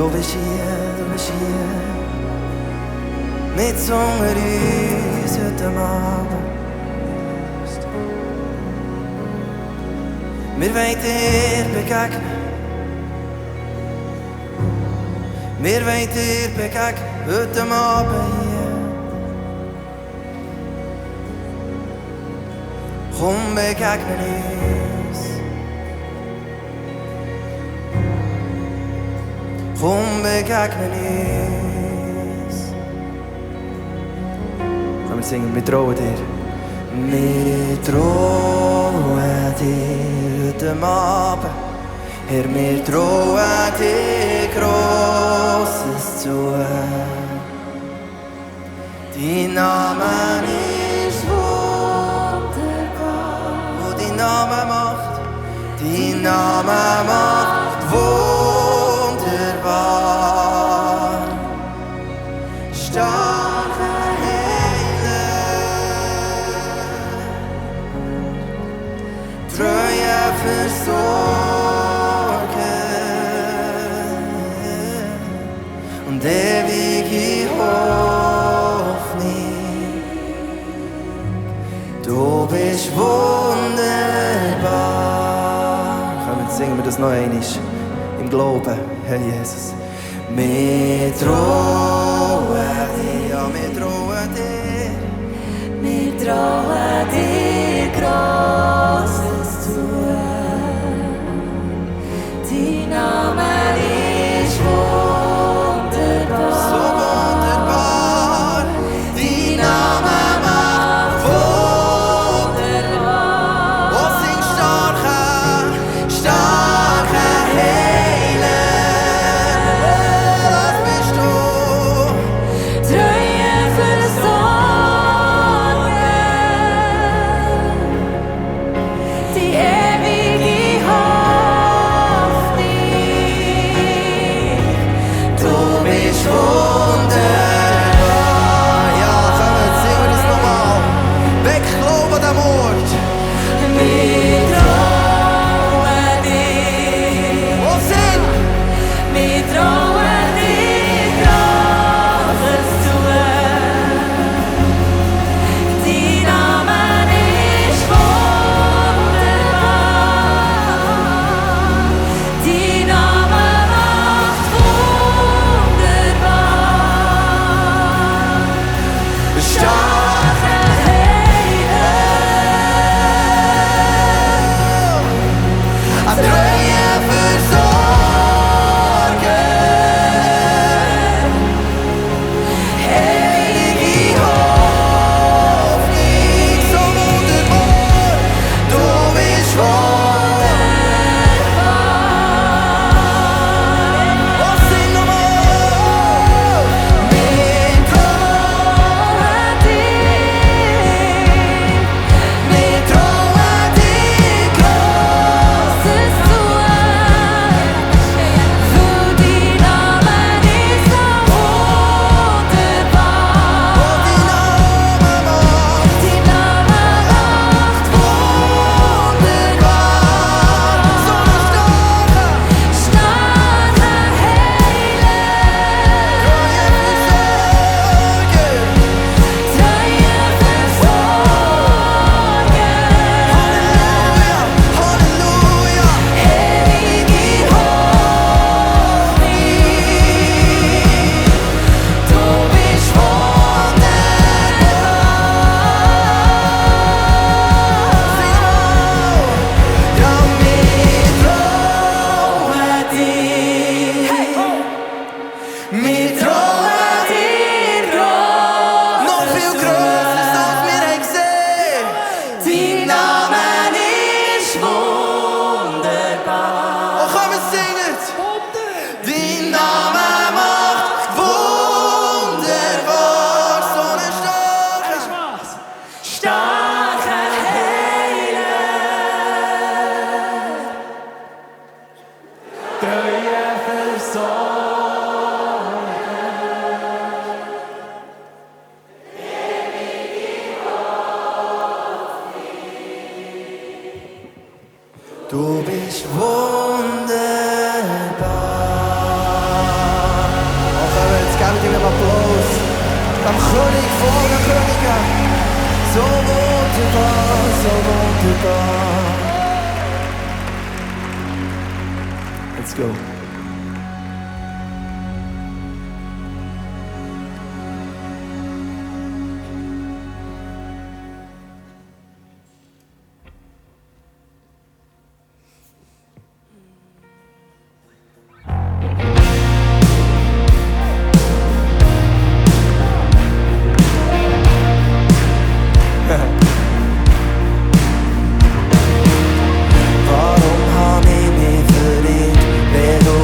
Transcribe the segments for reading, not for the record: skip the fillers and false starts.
Du bist hier. Mit unter uns heute Abend. Wir wollen dir begegnen. Wir wollen dir begegnen heute Abend hier. Komm, begegne uns. Komm, begegne uns. Komm, wir singen, wir trauen dir. Wir trauen dir heute Abend. Herr, wir trauen dir Grosses zu. Dein Name ist wunderbar. Und dein Name macht wunderbar. Starke Heiler, treue Versorger und ewige Hoffnung. Du bist wunderbar. Komm, jetzt singen wir das noch einmal im Glauben, Herr Jesus. Wir trauen dir, ja, wir trauen dir. Wir trauen dir Grosses zu. Dein Name ist wunderbar. So wunderbar. Dein Name macht wunderbar. Oh, sing starke Heiler. Das bist du. Treue Versorger, die ewige Hoffnung. Du bist wunderbar. Ja, komm, jetzt singen wir das nochmal. Weg, Glaube an dem Ort. Wir trauen dir. Oh, sing. Wir trauen dir Grosses zu. Dein Name ist wunderbar. Dein Name macht wunderbar. Starke Heiler, Ein treuer Versorger. Ewige Hoffnung. So wunderbar. Du bist wunderbar. Oh, sing nochmal. Wir trauen dir. Wir trauen dir Grosses zu. Für dein Name ist so wunderbar. Dein Name macht wunderbar. Starke Heiler, treue Versorger, ewige Hoffnung. Du bist Wir trauen dir. Noch viel grösser, als wir haben gesehen. Dein Name ist wunderbar. Oh, komm, wir singen. Dein Name macht wunderbar. So eine Starke Heiler, treue Versorger. Du bist wunderbar. am König vor den Königen. So wunderbar, so wunderbar. Let's go. Warum hab ich mich verirrt, wenn du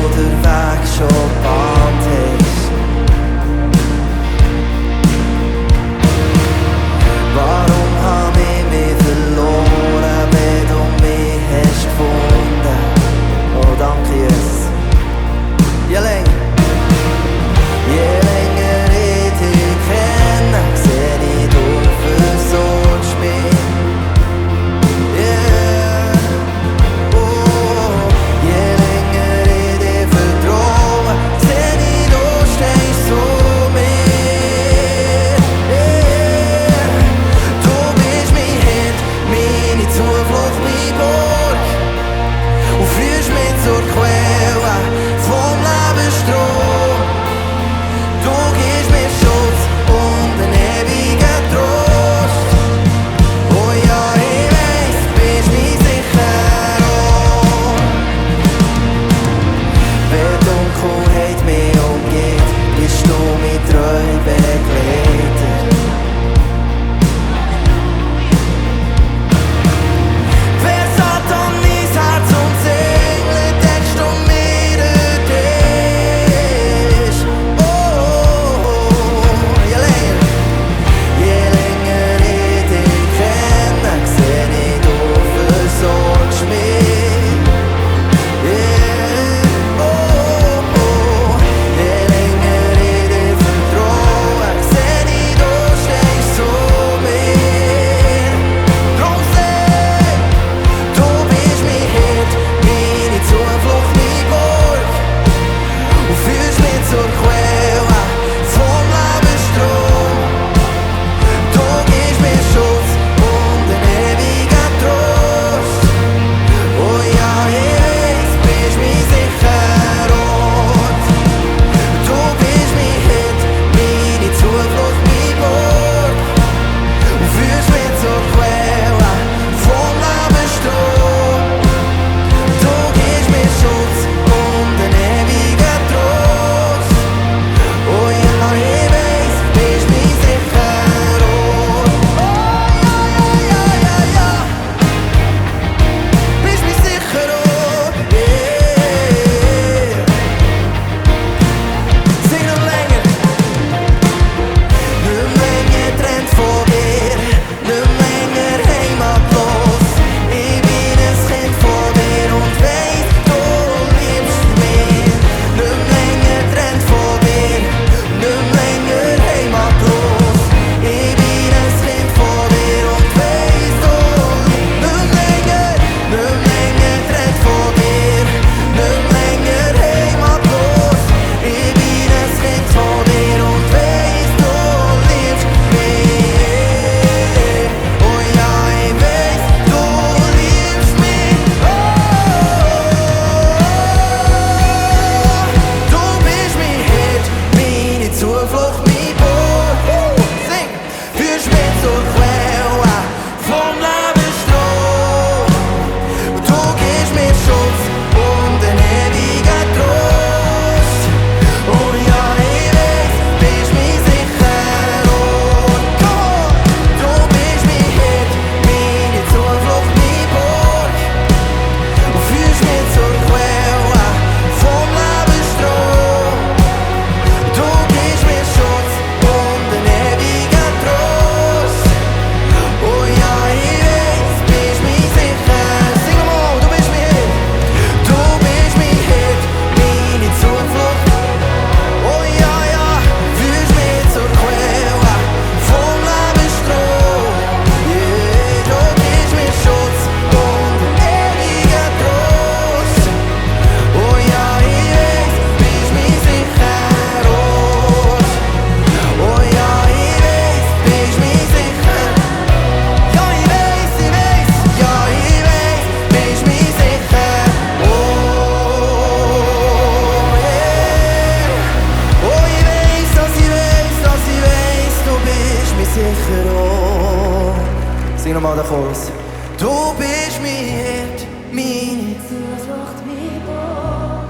nach uns. Du bist mein Hirt, meine Zuflucht, mein Boot.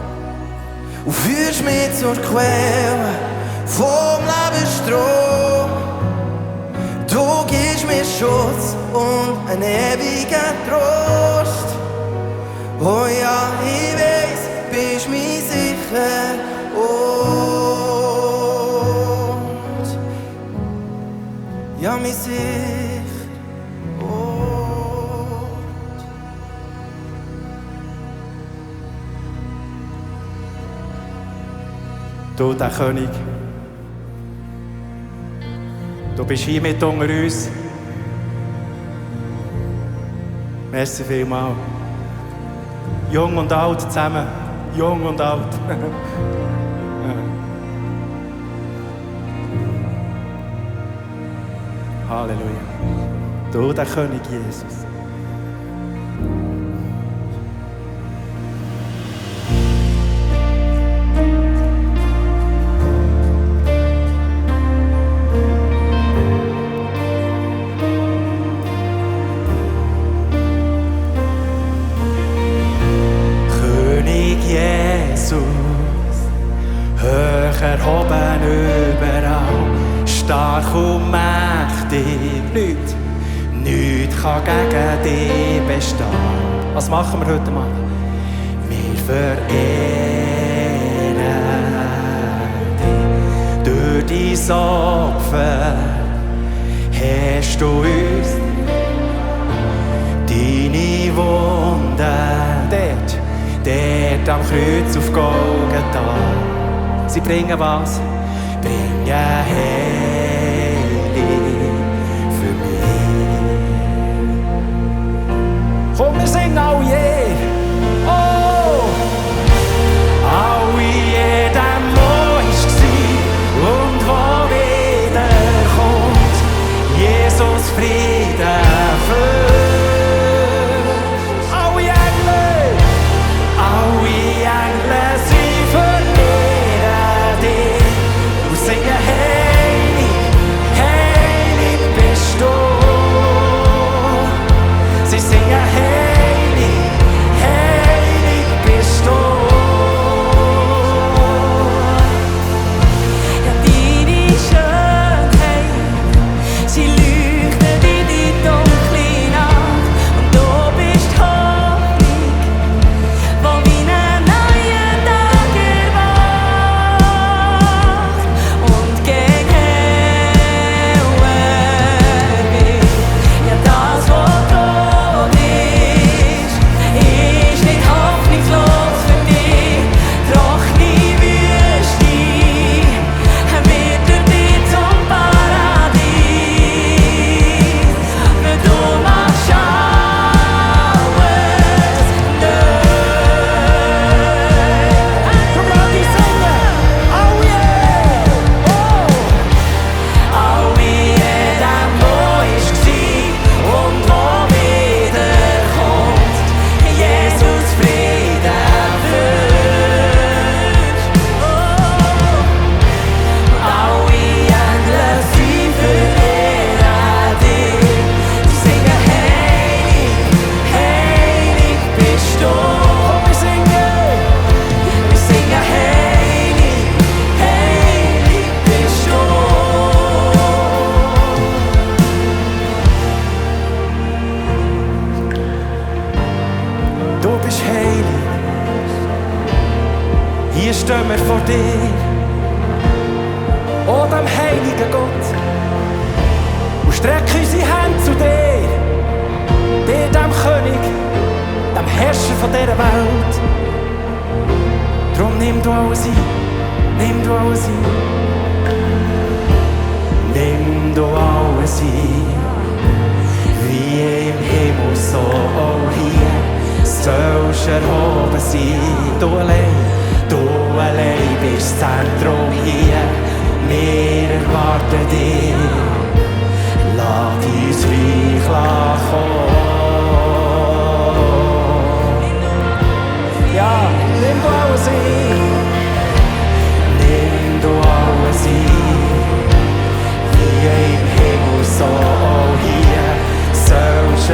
und führst mich zur Quelle vom Lebensstrom. Du gibst mir Schutz und einen ewigen Trost. Oh ja, ich weiss, bist mir sicher Ort. Ja, mir sicher Ort. Du, der König, du bist hier mit unter uns. Merci vielmals. Jung und alt zusammen. Jung und alt. Halleluja. Du, der König Jesus. Erhoben überall, stark und mächtig, nichts kann gegen dich bestehen. Was machen wir heute Abend? Wir verehren dich. Durch dein Opfer hast du uns deine Wunden dort am Kreuz auf Golgatha. Sie bringen was? Bringen Heilig für mich. Komm, wir singen auch je. Oh! Auch je, dem wo ist und wo wiederkommt. Jesus Frieden erfüllt. Alle Engel sind für singen heilig, heilig bist du. Sie singen heilig, heilig bist du. Ja, deine Schönheit, sie leuchtet in die dunkle Nacht. Und du bist Hoffnung, wo wie ein neuer Tag erwacht. Und gegen Ewigkeit, ja, das, was tot ist nicht hoffnungslos für dich. Trockene Wüste wird durch dich zum Paradies. Für du machst alles neu. Komm, lass dich singen. Oh yeah! Oh! Auch jedem, wo ist und wo wiederkommt, Jesus Frieden erfüllt. Alle Engel sind verehren dich. Sie singen heilig, heilig bist du. Komm, wir singen. Wir singen heilig, heilig bist du. Du bist heilig. Hier stehen wir vor dir. O dem heiligen Gott. Und strecken unsere Hände zu dir. Dir, dem König, dem Herrscher von dieser Welt. Drum nimm du alles ein. Nimm du alles ein. Nimm du alles ein. Wie im Himmel, so auch hier. Sollst erhoben sein. Du allein bist das Zentrum hier. Wir erwarten dich. Lass uns Reich kommen. Ja, nimm du alles ein. Nimm du alles ein. Wie im Himmel, so auch hier. Sollst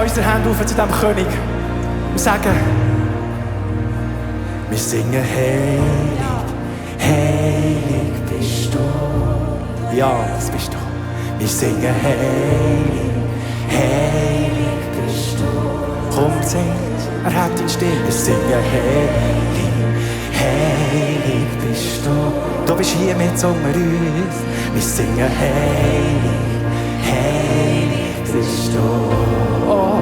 mal unsere Hände auf zu diesem König und sagen, wir singen heilig, heilig bist du. Ja, das bist du. Wir singen heilig, heilig bist du. Komm, sing, erheb deine Stimme. Wir singen heilig, heilig bist du. Du bist hier mit unter uns. Wir singen heilig, heilig bist du. Oh.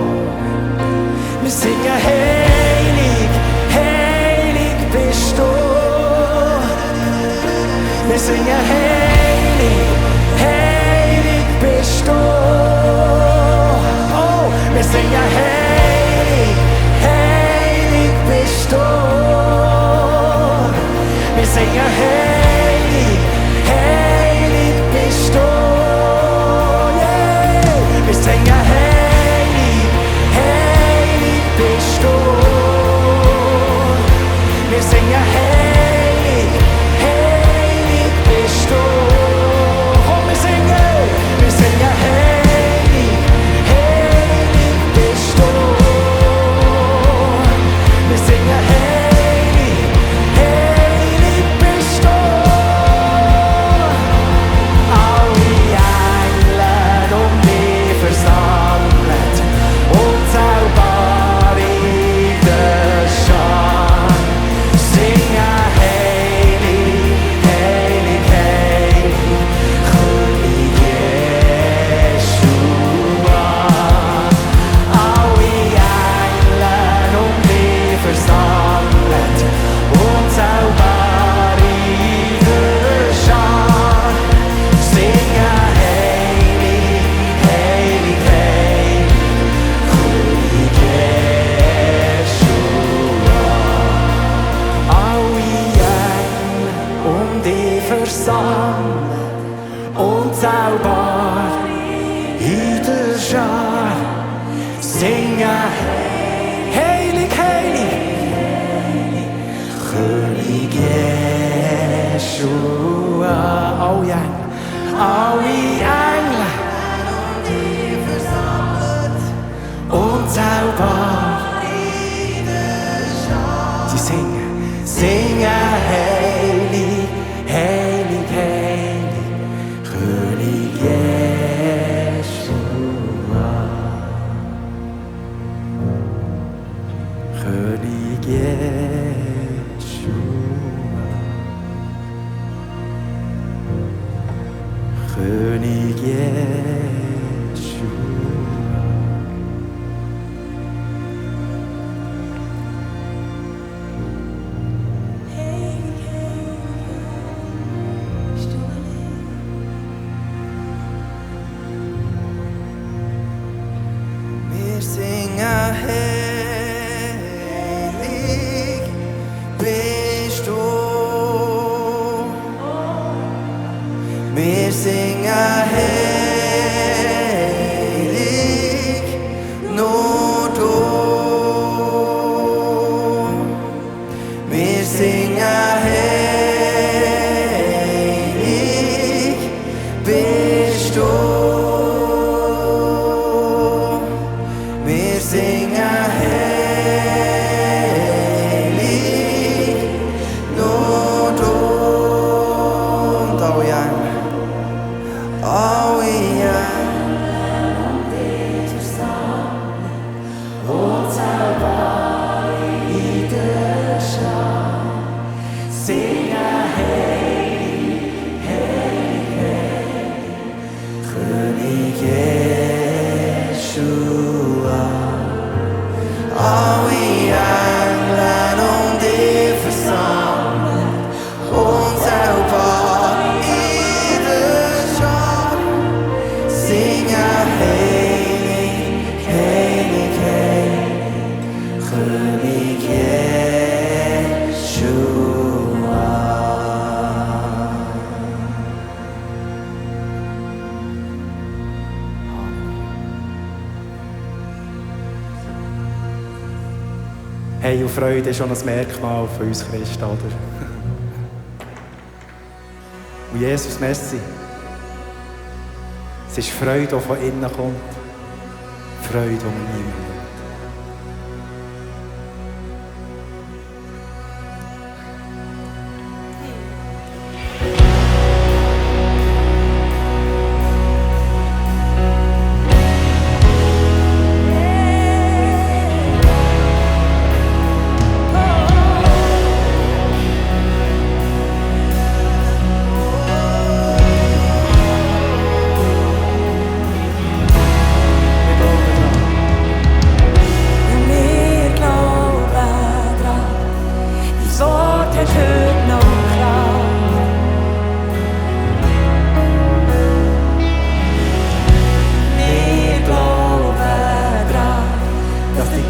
Wir singen heilig, heilig bist du. Wir singen heilig, heilig bist du. Oh, wir singen heilig, heilig bist du. Wir singen heilig, heilig bist du. Yeah. Wir singen heilig, heilig bist du. Wir singen heilig, heilig bist du. Komm, wir singen heilig, heilig bist du. Wir singen heilig, heilig bist du. Alle Engel um dich versammelt und zauber in der Schar. Singen heilig, heilig, heilig, König Jeschua. Alle Engel um dich versammelt und zauber in der Schar. Singen heilig, heilig, heilig, König Jeschua. Alle Engel um dich versammelt und zauber in der Schar. Singen heilig, heilig, König Jeschua. Alle Engel und zauber. Sie singen heilig, heilig, heilig, König Jeschua. König Jeschua. König Jeschua. Wir singen heilig bist du. Wir singen heilig nur du. Wir singen heilig bist du. Wir singen heilig nur du. Und alle Engel, alle König Jeschua. Alle Engel um dich versammelt und zauber in der Schar. Singen heilig, heilig, heilig, König Jeschua. Hey, und Freude ist schon ein Merkmal von uns Christen, oder? Und Jesus, merci. Es ist Freude, die von innen kommt. Freude, die man niemand nimmt.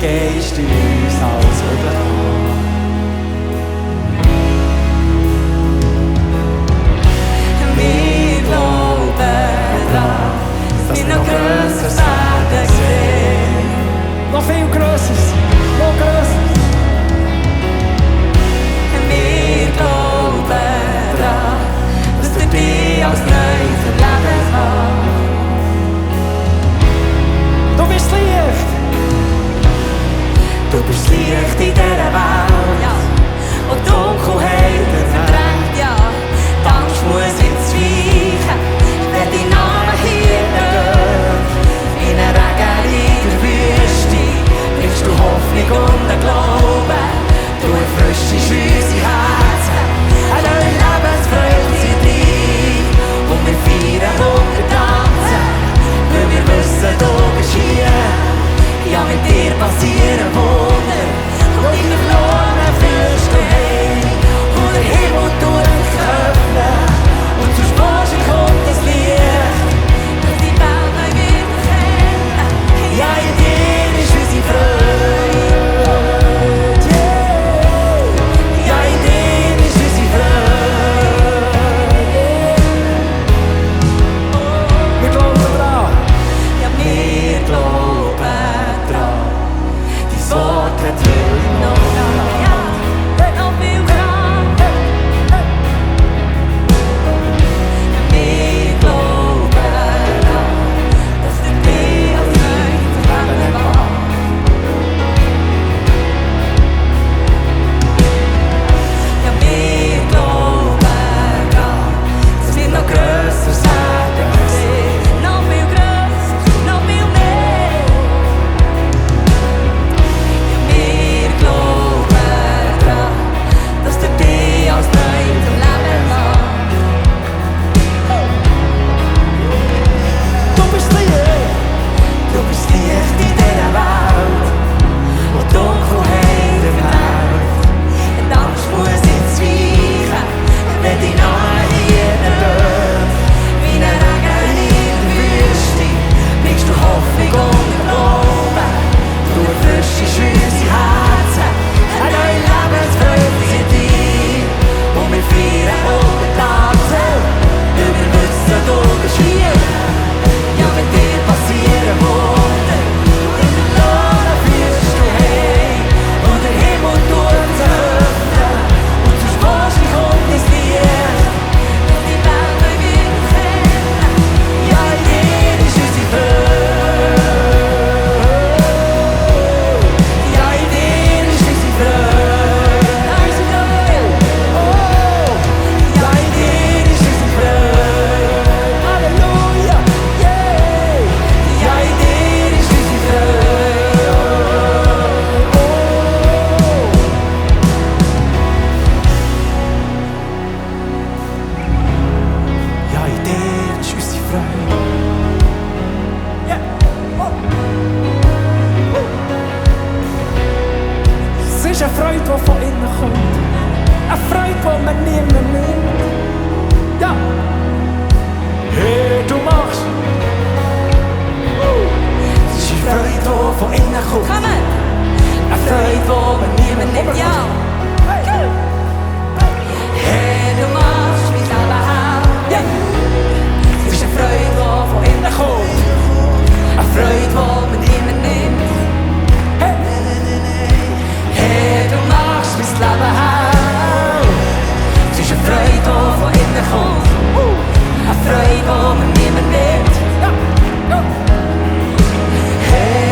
Geist in uns alles möglich macht. Wir glauben daran, dass wir noch grösseres werden sehen. Noch viel Größeres, noch Größeres. Wir glauben daran, dass du dich als neues Leben hast. Du bist Licht. Du bist Licht in dieser Welt, ja, und Dunkelheit verdrängt, ja. Die Angst muss jetzt weichen, wenn dein Name hier ertönt. Wie ein Regen in der Wüste bringst du Hoffnung und den Glauben. Du erfrischst unsere Herzen, eine neue Lebensfreude in dir. Und wir feiern und wir tanzen, weil wir wissen, du bist hier. Ja, mit dir passieren Wunder und in der Flamme führst du heim. Und der Himmel durchöffnen und zur Sprache kommt das Licht, das die Welt neu wird erkennen. Ja, in dir ist unsere Freude. Ja, in dir ist unsere Freude. Wir glauben daran. Ja, wir glauben daran. Dein Wort hat heute noch Kraft. Ja, noch viel Kraft. Ja, wir glauben daran, dass du dich als neues Leben machst. Ja, wir glauben daran, dass wir noch grösseres werden sehen. Noch viel grösser, noch viel mehr. Ja, wir glauben daran, dass du dich als neues Leben machst. Du bist Licht. Du bist Licht in dieser Welt, wo Dunkelheit verdrängt. Die Angst muss jetzt weichen, wenn dein Name hier ertönt. Wie ein Regen in der Wüste bringst du Hoffnung und Glauben. Du erfrischst unsere Herzen, eine neue Lebensfreude in dir. Und wir feiern und wir tanzen, weil wir wissen, du bist hier. Ja, mit dir passieren Wunder und in der Flamme führst du heim. Und der Himmel tut sich öffnen und zur Sprache kommt das Licht, das die Welt neu wird erkennen. Ja, in dir ist unsere Freude. Ja, in dir ist unsere Freude. Oh, ja, in dir ist unsere Freude. Halleluja. Yeah. Ja, in dir ist unsere Freude. Ja, in dir ist unsere Freude. Yeah. Es ist eine Freude, die von innen kommt. Eine Freude, die man niemand nimmt. Ja. Hey, du machst. Es ist eine Freude, die von innen kommt. Eine Freude, die man niemand nimmt. Ja. Hey, du machst mein Leben hell. Ja. Es ist eine Freude, die von innen kommt. Eine Freude, die man niemand nimmt. Hey, du machst mein Leben hell. Es ist eine Freude, die von innen kommt. Eine Freude, die man niemand nimmt. Ja. Ja. Hey,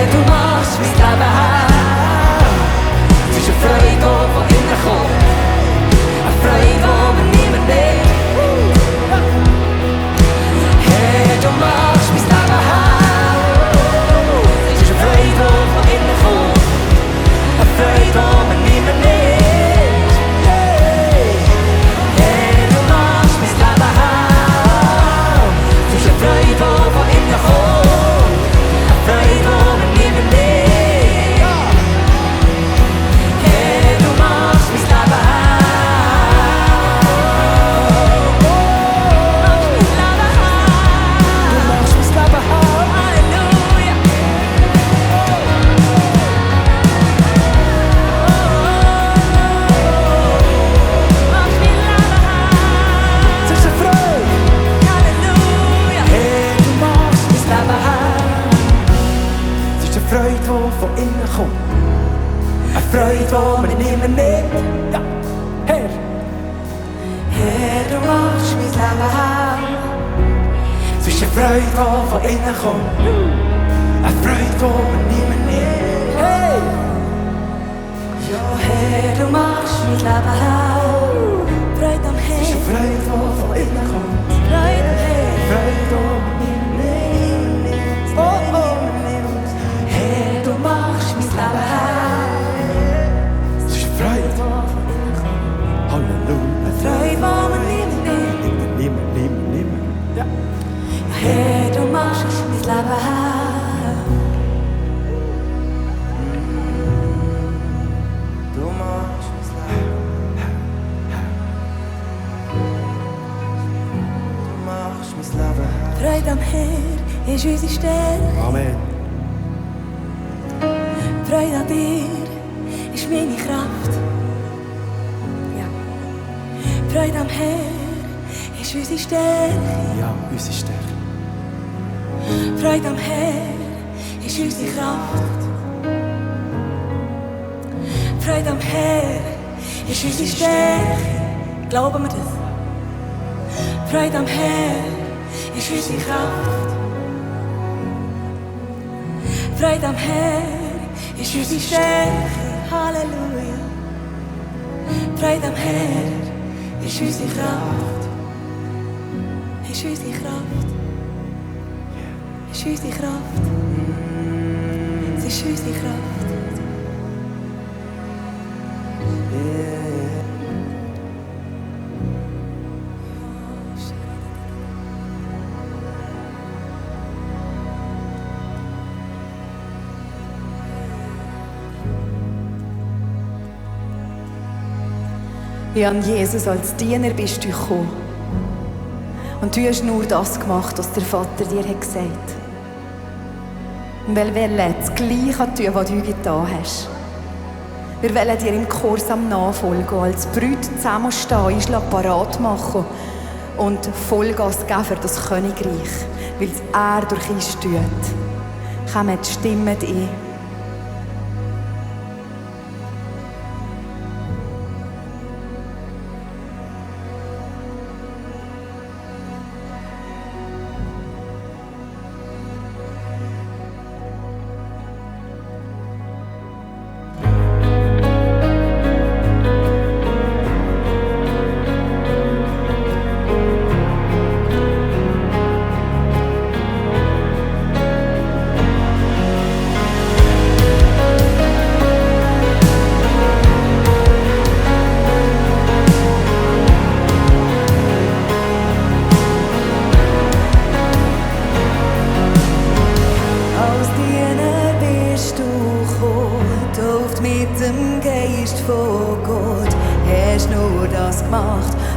Freude, die von innen kommt. Eine Freude, die man niemand nimmt. Hey! Ja, Herr, du machst mein Leben hell. Freude am Herr. Es ist eine Freude, die von innen kommt. Freude am Herr. Freude, die man niemand nimmt. Oh, oh. Herr, du machst mein Leben hell. Es ist eine Freude, die von innen kommt. Halleluja. Freude, die man niemand nimmt. Niemand. Ja. Herr, du machst mein Leben hell. Du machst mein Leben. Du machst mein Leben. Freude am Herr ist unsere Stärke. Amen. Freude an dir ist meine Kraft. Ja. Freude am Herr ist unsere Stärke. Ja, unsere Stärke. Freude am Herr ist unsere Kraft. Freude am Herr ist unsere Stärke. Glauben wir das? Freude am Herr ist unsere Kraft. Freude am Herr ist unsere Stärke. Halleluja. Freude am Herr ist unsere Kraft. Ist unsere Kraft. Ist unsere Kraft. Es ist unsere Kraft. Ja, an Jesus als Diener bist du gekommen. Und du hast nur das gemacht, was der Vater dir hat gesagt. Und weil wir das Gleiche tun, was du getan hast. Wir wollen dir im Gehorsam nachfolgen, als Brüder zusammenstehen, Einschlag parat machen und Vollgas geben für das Königreich, weil es er durch uns tut. Kommt, stimmt ein.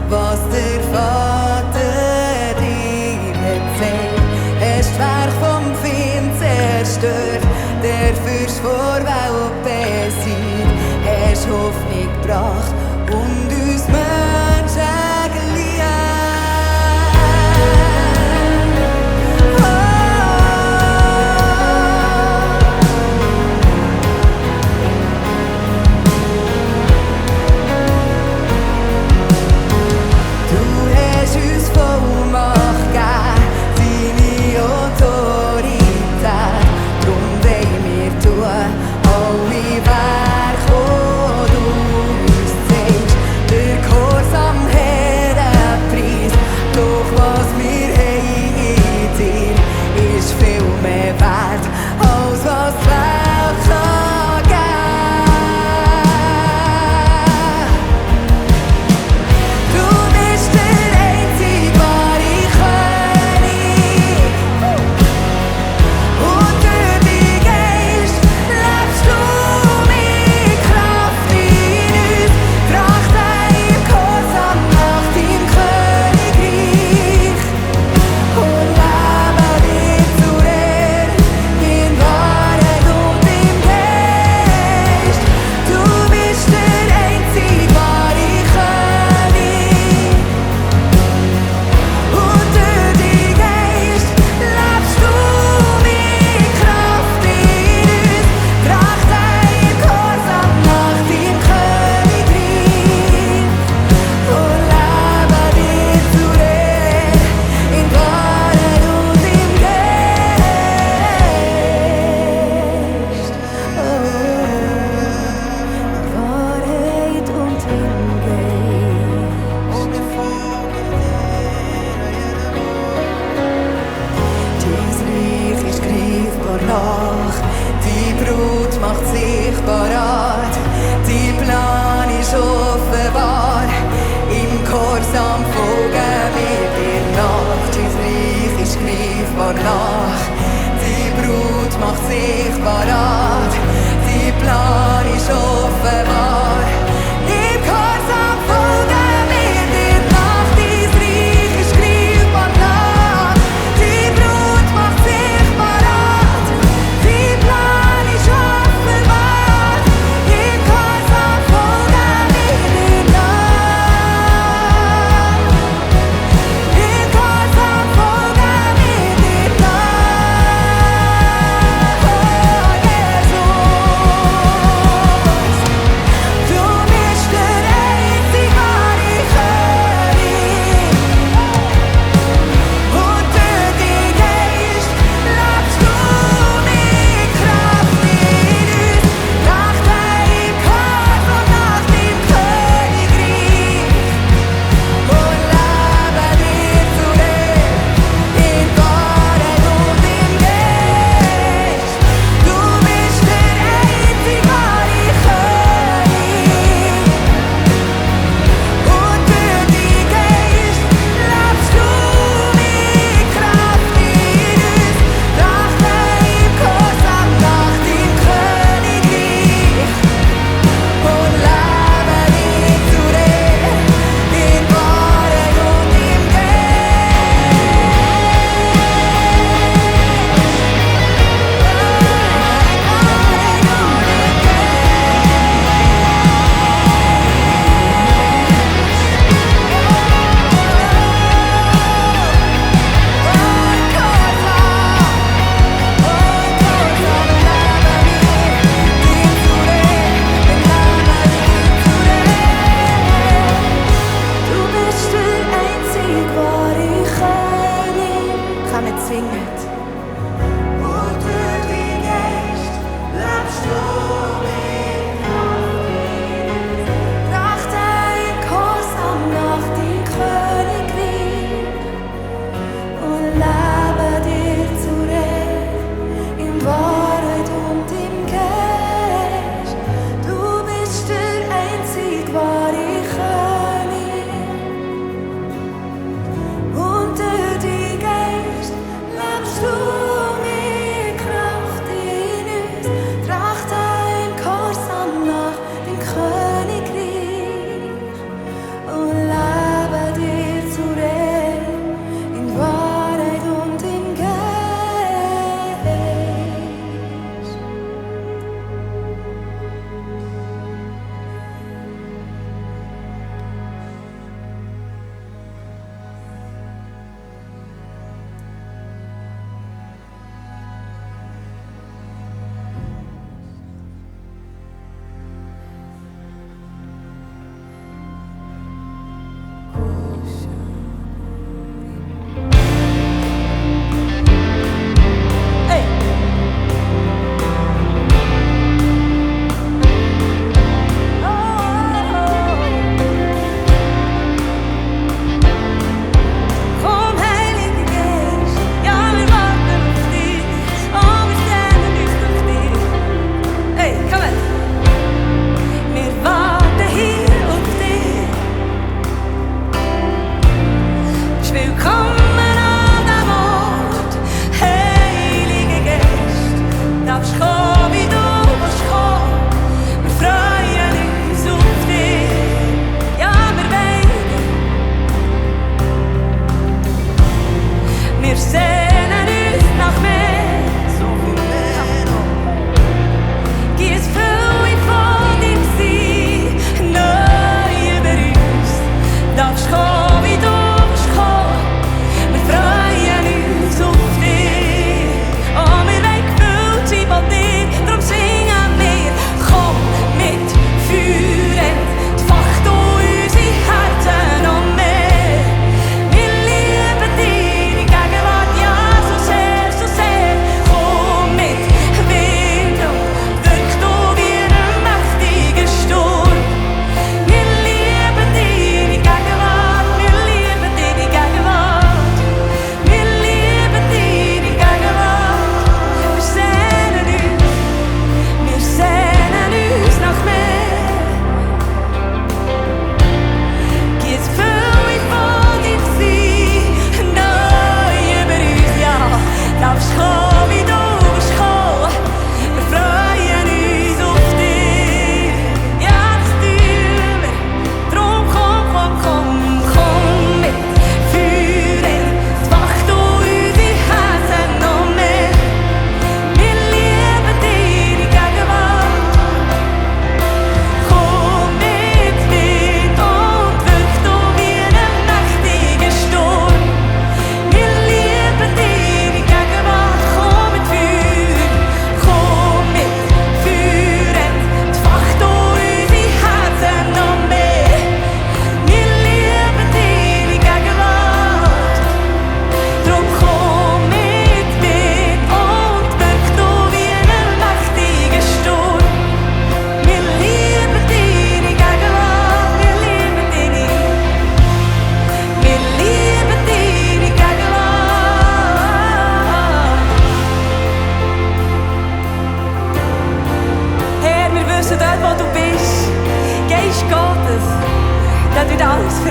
Was der Vater dir erzählt, hast das Werk vom Feind zerstört, der fürs Vorwelt besiegt, hast Hoffnung gebracht und uns Menschen geliebt. Alle Werke, die du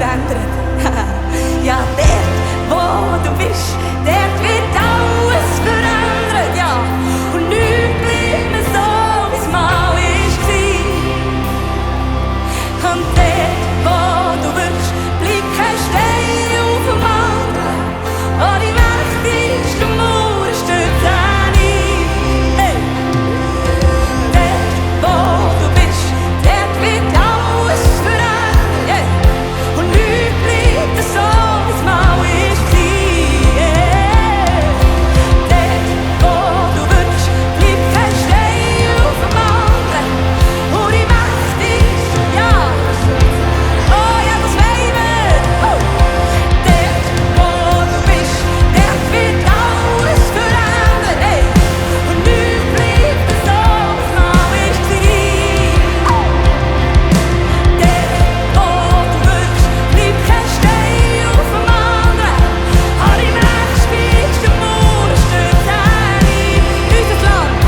verändert. Ja, dort, wo du bist, dort wird alles verändert, ja. Und nichts bleibt mehr so, wie es mal war. Und dort, wo du bist, bleibt kein Stein auf dem anderen. Oh, die mächtigste Mauer stürzt ein. Hey. Dort, wo du bist, dort wird alles verändert, yeah. Und nichts bleibt so, wie es mal war, yeah. Dort, wo du bist, bleibt kein Stein auf dem anderen. Und die mächtigste, ja. Oh ja, das wollen wir. Dort, wo du bist, dort wird alles verändert, ey. Und nichts bleibt so, wie es mal war. Dort, wo du bist, bleibt kein Stein auf dem anderen. Alle mächtigsten Mauern stürzen ein. Unser Land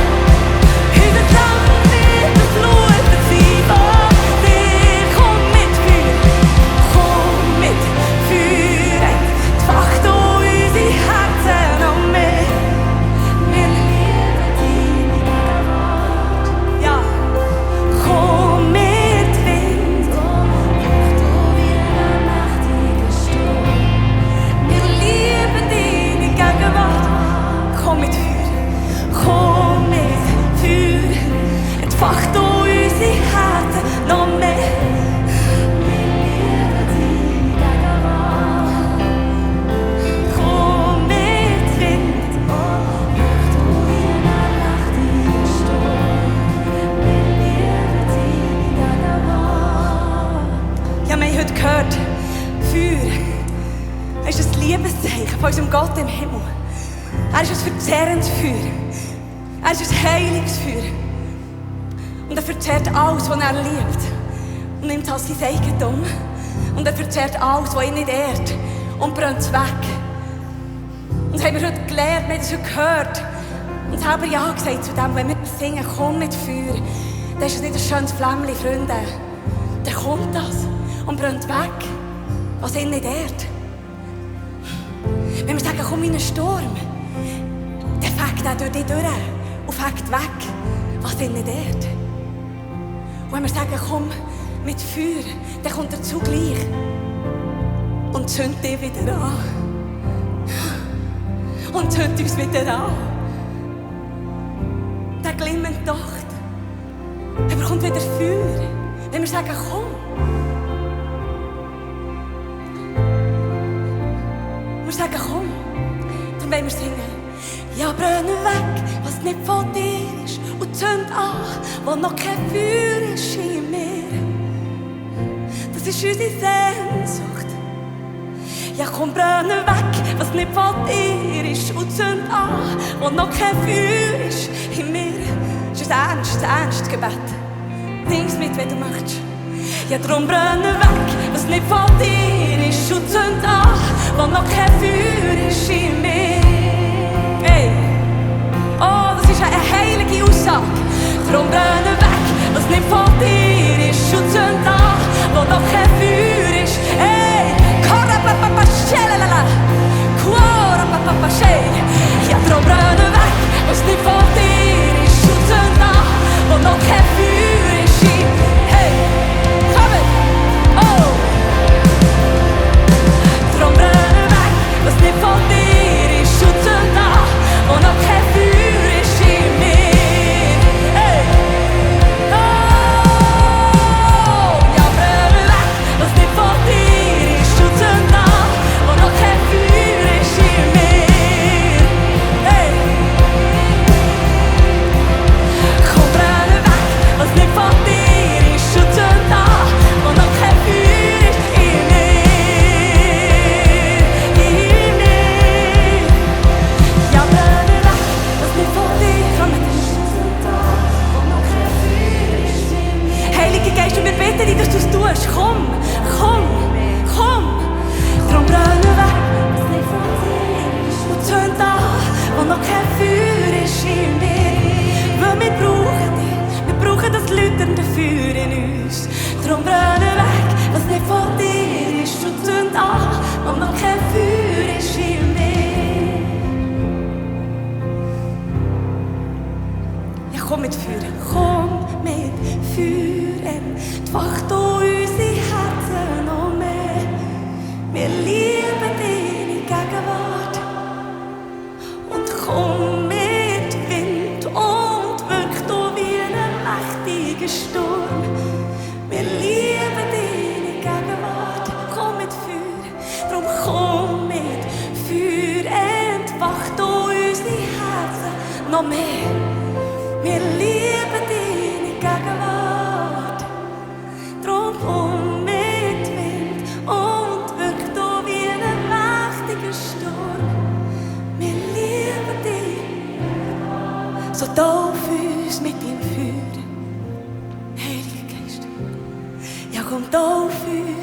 wird durchflutet sein von dir. Komm mit Feuer, entfacht unsere Herzen noch mehr. Wir lieben deine Gegenwart. Ja, komm mit Wind, entfacht du wie ein mächtiger Sturm. Wir lieben deine Gegenwart. Komm mit Feuer, entfacht du unsere Herzen noch mehr. Komm mit Wind, entfacht du wie ein mächtiger Sturm. Wir lieben deine Gegenwart. Ja, wir haben heute gehört, Feuer ist ein Liebeszeichen von unserem Gott im Himmel. Er ist ein verzehrendes Feuer. Er ist ein heiliges Feuer. Und er verzehrt alles, was er liebt. Und nimmt es als sein Eigentum. Und er verzehrt alles, was ihn nicht ehrt. Und brennt es weg. Und das haben wir heute gelernt, wir haben es heute gehört. Und selber ja gesagt zu dem, wenn wir singen, komm mit Feuer, dann ist es nicht ein schönes Flämmchen, Freunde. Dann kommt das und brennt weg, was ihn nicht ehrt. Wenn wir sagen, komm in einen Sturm, dann fegt er durch dich durch und fegt weg, was ihn nicht ehrt. Und wenn wir sagen, komm mit Feuer, dann kommt er zugleich und zündet dich wieder an. Und zündet uns wieder an. Der glimmende Docht, er bekommt wieder Feuer. Wenn wir sagen, komm. Wir sagen, komm, dann wollen wir singen. Ja, brenne weg, was nicht von dir ist, und zünd an, wo noch kein Feuer ist in mir. Das ist unsere Sehnsucht. Ja, komm, brenne weg, was nicht von dir ist, und zünd an, wo noch kein Feuer ist in mir. Das ist ein ernstes Gebet. Sing's mit, wenn du möchtest. Ja, drum brenne weg, was nicht von dir ist, und zünd an, wo noch kein Feuer ist in mir. Hey. Oh, das ist eine heilige Aussage. Drum brenne weg, was nicht von dir ist, und zünd an, wo noch kein Feuer ist. Hey, ja, drum brenne weg, was nicht von dir ist, und zünd an, wo noch kein Feuer ist. Hey, komm mit. Oh. Drum brenne weg, was nicht von dir ist, und zünd an, wo noch kein Feuer ist in mir. Hey. Oh. Ja, brenne weg,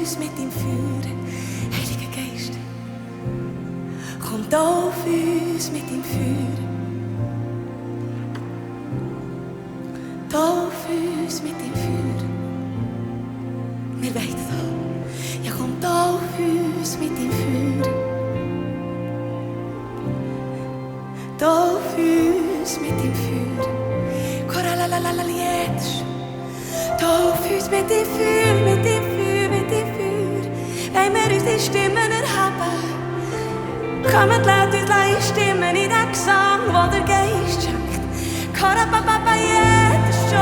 uns mit dem Feuer. Heiliger Geist, komm auf uns mit dem Feuer. Auf uns mit dem Feuer. Wir wollen das. Ja, komm auf uns mit dem Feuer. Auf uns mit dem Feuer. Koralalalalietsch. Auf uns mit dem Feuer, mit dem Feuer, mit dem Feuer. Wenn wir unsere Stimmen erheben, kommt, lasst uns leise Stimmen in den Gesang, wo der Geist schenkt. Korapapapayetsch.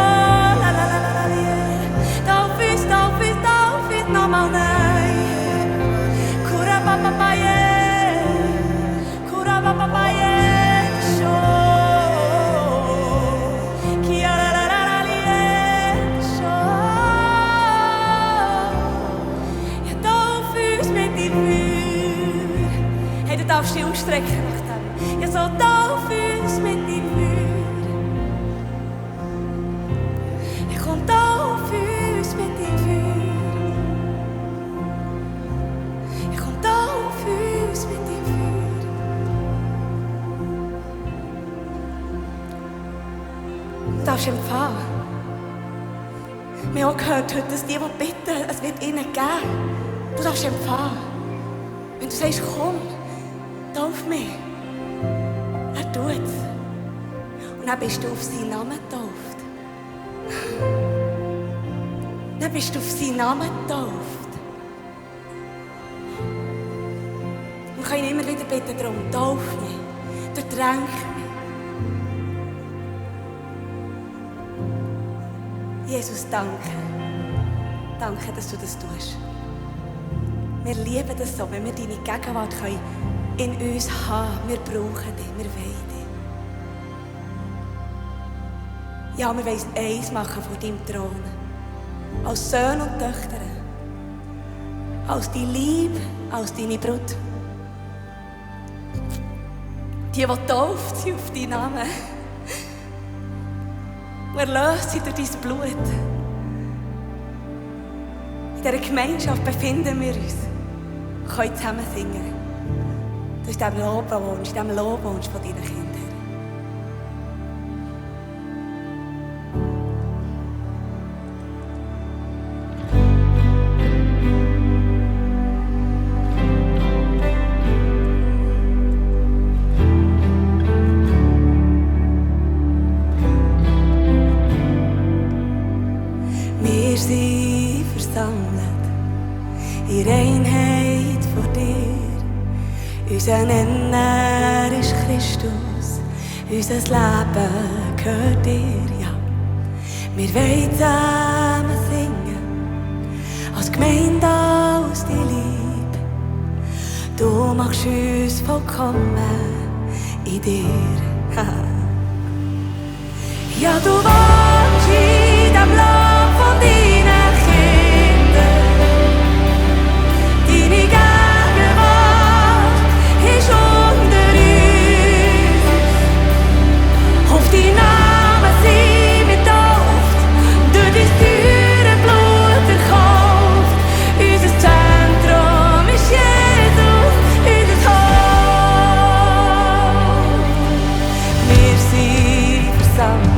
Auf uns, nochmal neu. Korapapapayetsch. Korapapapayetsch. Hey, du darfst dich ausstrecken nach dem. Ja, so auf uns mit dem Feuer. Ja, kommt auf uns mit dem Feuer. Ja, kommt auf uns mit dem Feuer. Du darfst empfangen. Wir haben auch gehört heute, dass die bitten, es wird ihnen geben. Du darfst empfangen. Wenn du sagst, komm, tauf mich, er tut's. Und dann bist du auf seinen Namen getauft. Dann bist du auf seinen Namen getauft. Wir können ihn immer wieder bitten darum, tauf mich, durchtränk mich. Jesus, danke. Danke, dass du das tust. Wir lieben das so, wenn wir deine Gegenwart in uns haben. Wir brauchen dich, wir wollen dich. Ja, wir wollen uns eins machen vor deinem Thron. Als Söhne und Töchter. Als deine Liebe, als deine Brut. Die getauft sind auf deinen Namen. Und erlöst sie durch dein Blut. In dieser Gemeinschaft befinden wir uns. Wir können zusammen singen. Du bist in diesem Lobwunsch von deinen Kindern. Wir sind versammelt in Reinheit vor dir. Unser Nenner ist Christus, unser Leben gehört dir, ja. Wir wollen zusammen singen, als Gemeinde aus dir Liebe. Du machst uns vollkommen in dir. Ja, du wohnst in dem Land von deinen Kindern. Deine Gegenwart ist unter uns. Auf deinen Namen sind wir getauft, durch dein teure Blut erkauft. Unser Zentrum ist Jesus, unser Haupt. Wir sind versammelt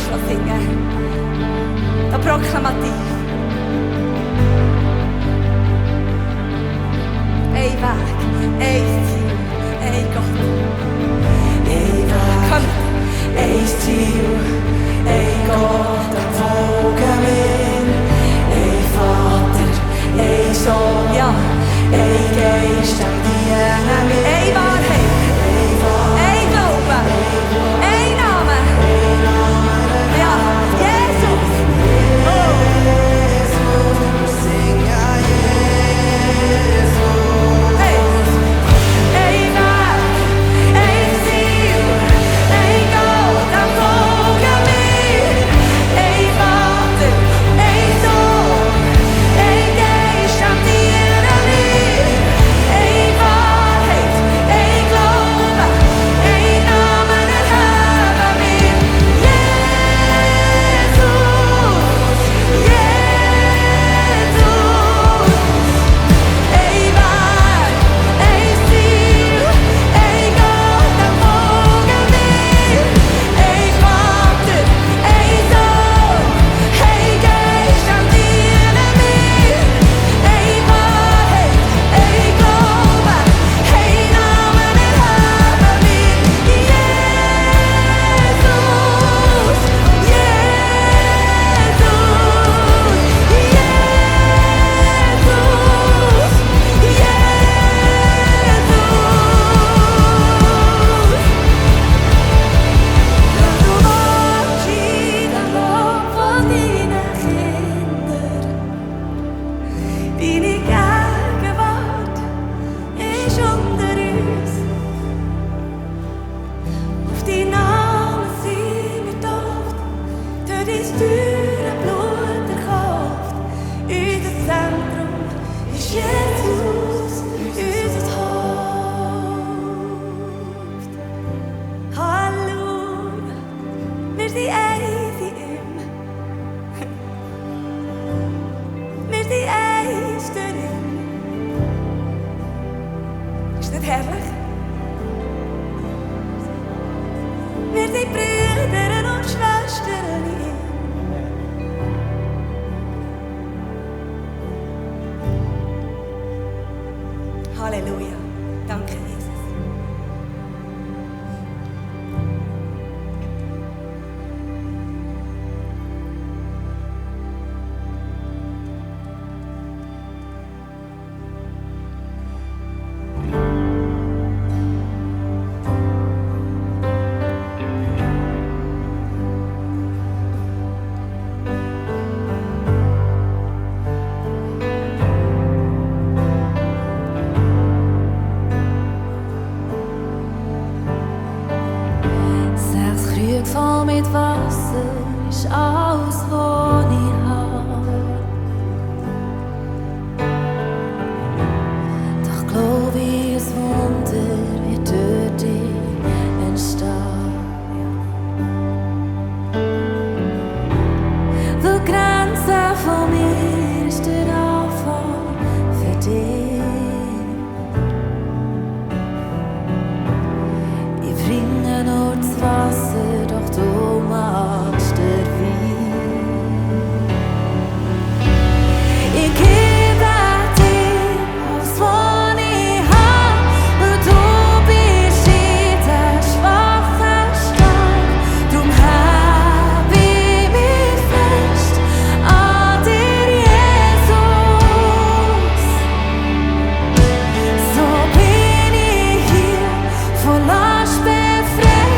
willst singen. Da proklamativ. Ein Weg, ein Ziel, ein Gott. Ein Weg, ein Ziel, ein Gott, am folgen wir. Ein Vater, ein Sohn, Ja. ein Geist, am dienen wir. Ein Wahrheit, ein Glaube, ein Name. Ja, Jesus. Oh. Hey. Ein Weg, ein Ziel, ein Gott, am folgen wir. Ein Vater, ein Sohn, ein Geist, am dienen wir. Ein Wahrheit, ein Glaube, ein Namen erheben wir. Jesus, Jesus. Ein Weg, ein Ziel, ein Gott, am folgen wir. Ein Vater, ein Sohn, ein Geist, am dienen wir. Ein Wahrheit, ein Glaube, ein Namen erheben wir. Deine Gegenwart ist unter uns. Auf deinen Namen sind wir getauft, durch dein teure Blut erkauft. Unser Zentrum ist Jesus, unser Haupt. Halleluja, wir sind eins in ihm. Wir sind eins durch ihn. Ist nicht herrlich? Wir sind Brüder und Schwestern in ihm. Halleluja. Danke, Jesus. Sechs Krüge voll mit Wasser ist alles, was ich habe. Doch glaub ich, ein Wunder wird durch dich entstehen. Die Grenze von mir ist der Anfang für dich. Ich bringe nur das Wasser, doch du machst den Wein. Ich gebe dir alles, was ich hab, und du bist jeder Schwache stark. Drum hab ich mich fest an dir, Jesus. So bin ich hier, von Last befreit,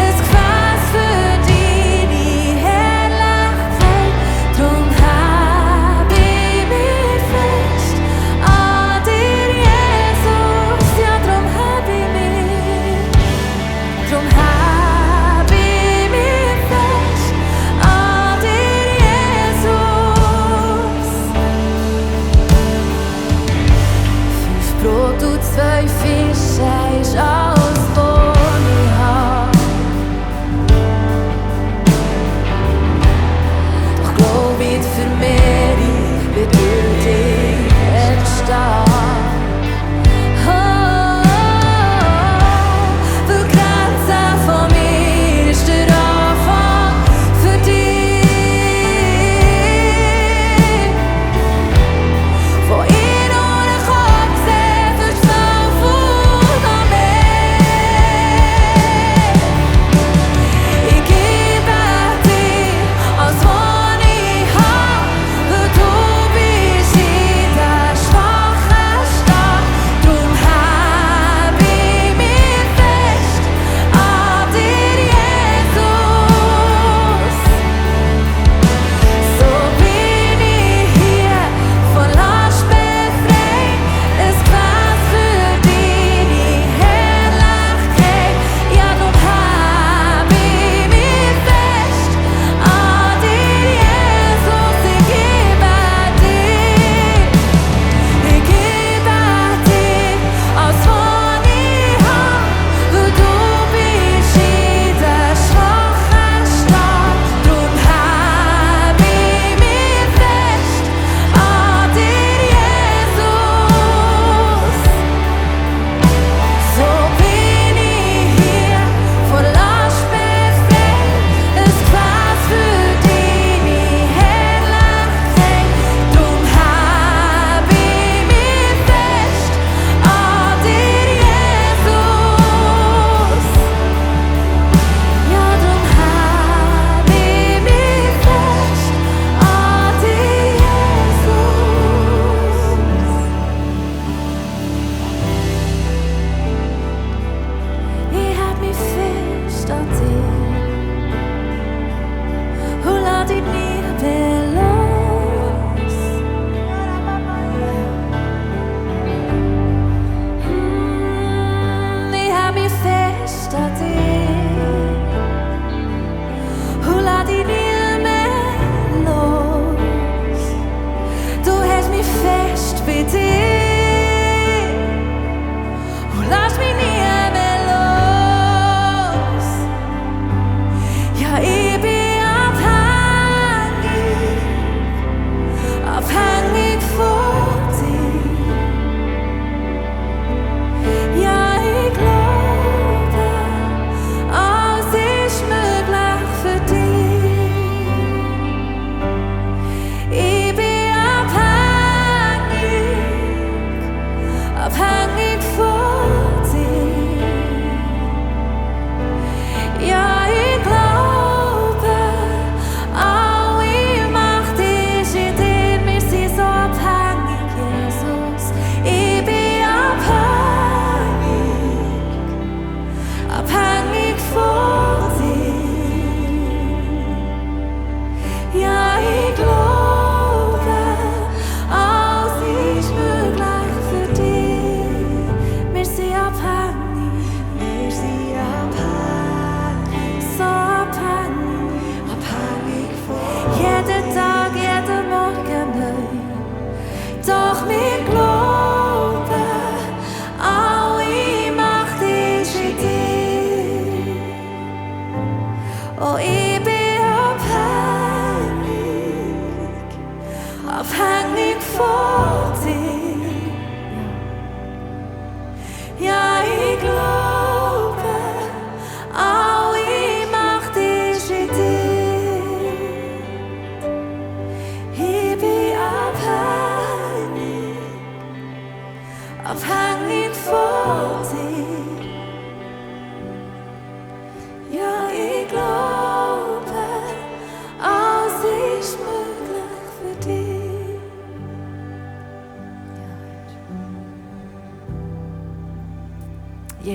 es Gefäß für deine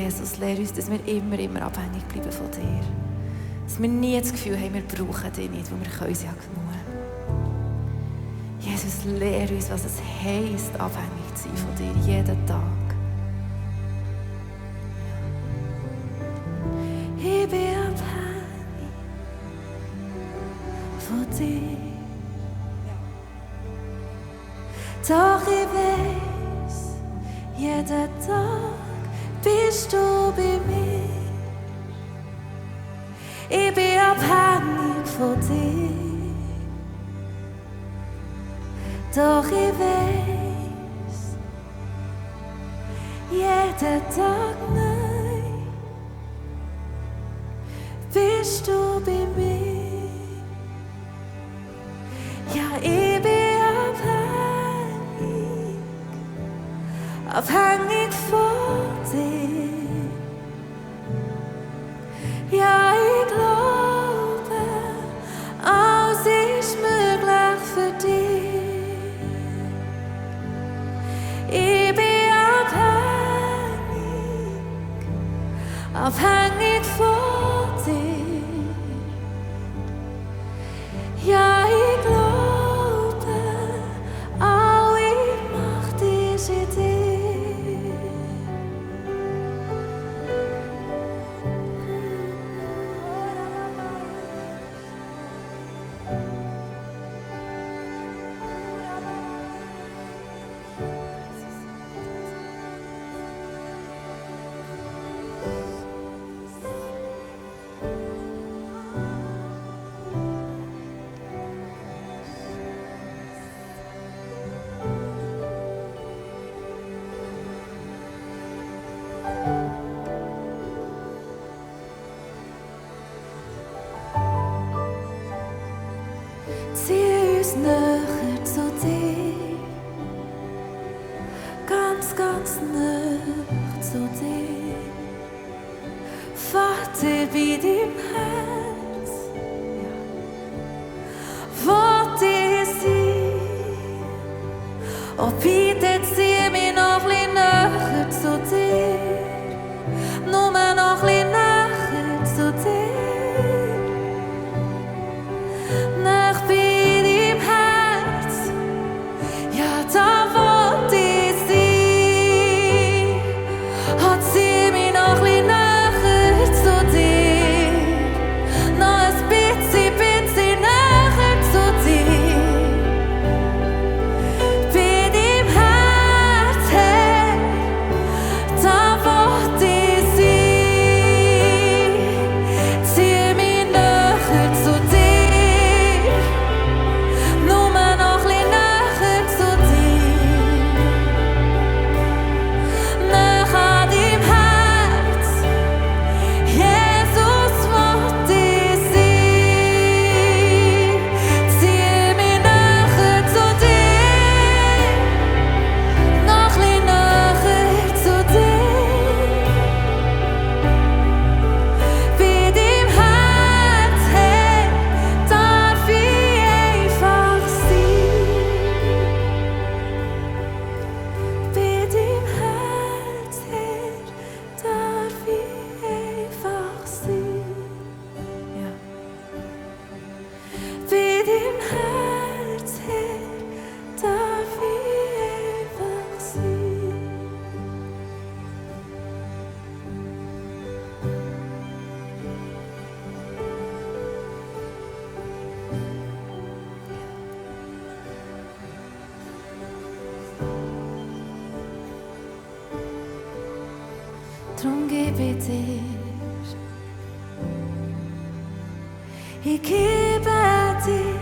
Jesus, lehre uns, dass wir immer abhängig bleiben von dir. Dass wir nie das Gefühl haben, wir brauchen dich nicht, weil wir können es ja genug. Jesus, lehre uns, was es heisst, abhängig zu sein von dir, jeden Tag. Ich bin abhängig von dir. Doch ich weiß, jeden Tag bist du bei mir. Ich bin abhängig von dir. Doch ich weiß, jeden Tag neu bist du bei mir. Ja, ich bin abhängig von dir. Ja, ich glaube, alles ist möglich für dich. Ich bin abhängig von dir. Ja, ich glaube, alle Macht ist in dir. Zieh uns näher zu dir, ganz näher zu dir. Vater, bei deinem Herz, wo dir sein. Oh, bitte zieh mich noch ein bisschen näher zu dir, nur noch ein bisschen näher zu dir. Drum gebe ich dir, ich gebe dir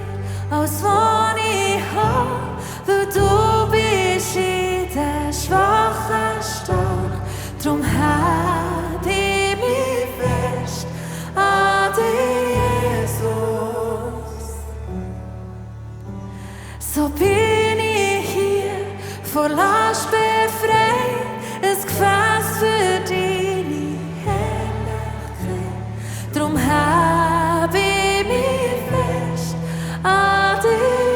alles, was ich hab, weil du bist in der Schwachen stark. Drum heb ich mich fest an dir, Jesus. So bin ich hier vor Last befreit, ein Gefäß für deine Herrlichkeit. Drum heb ich mich fest an dir.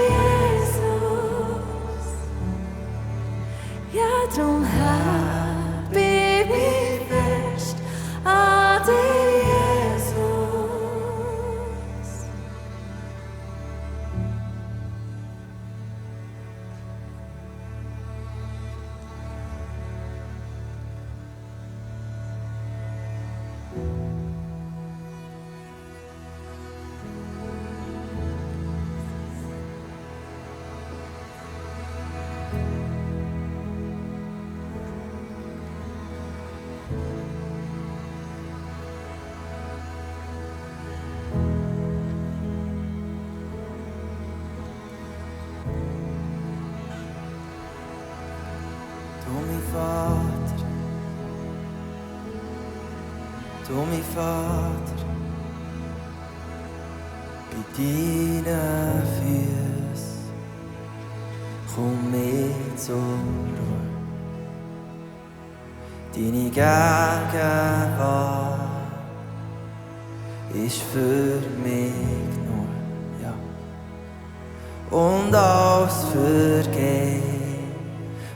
du mein Vater, bei deinen Füßen komm mit zur Ruhe. Deine Gegenwart ist für mich nur, ja. Und alles vergeht,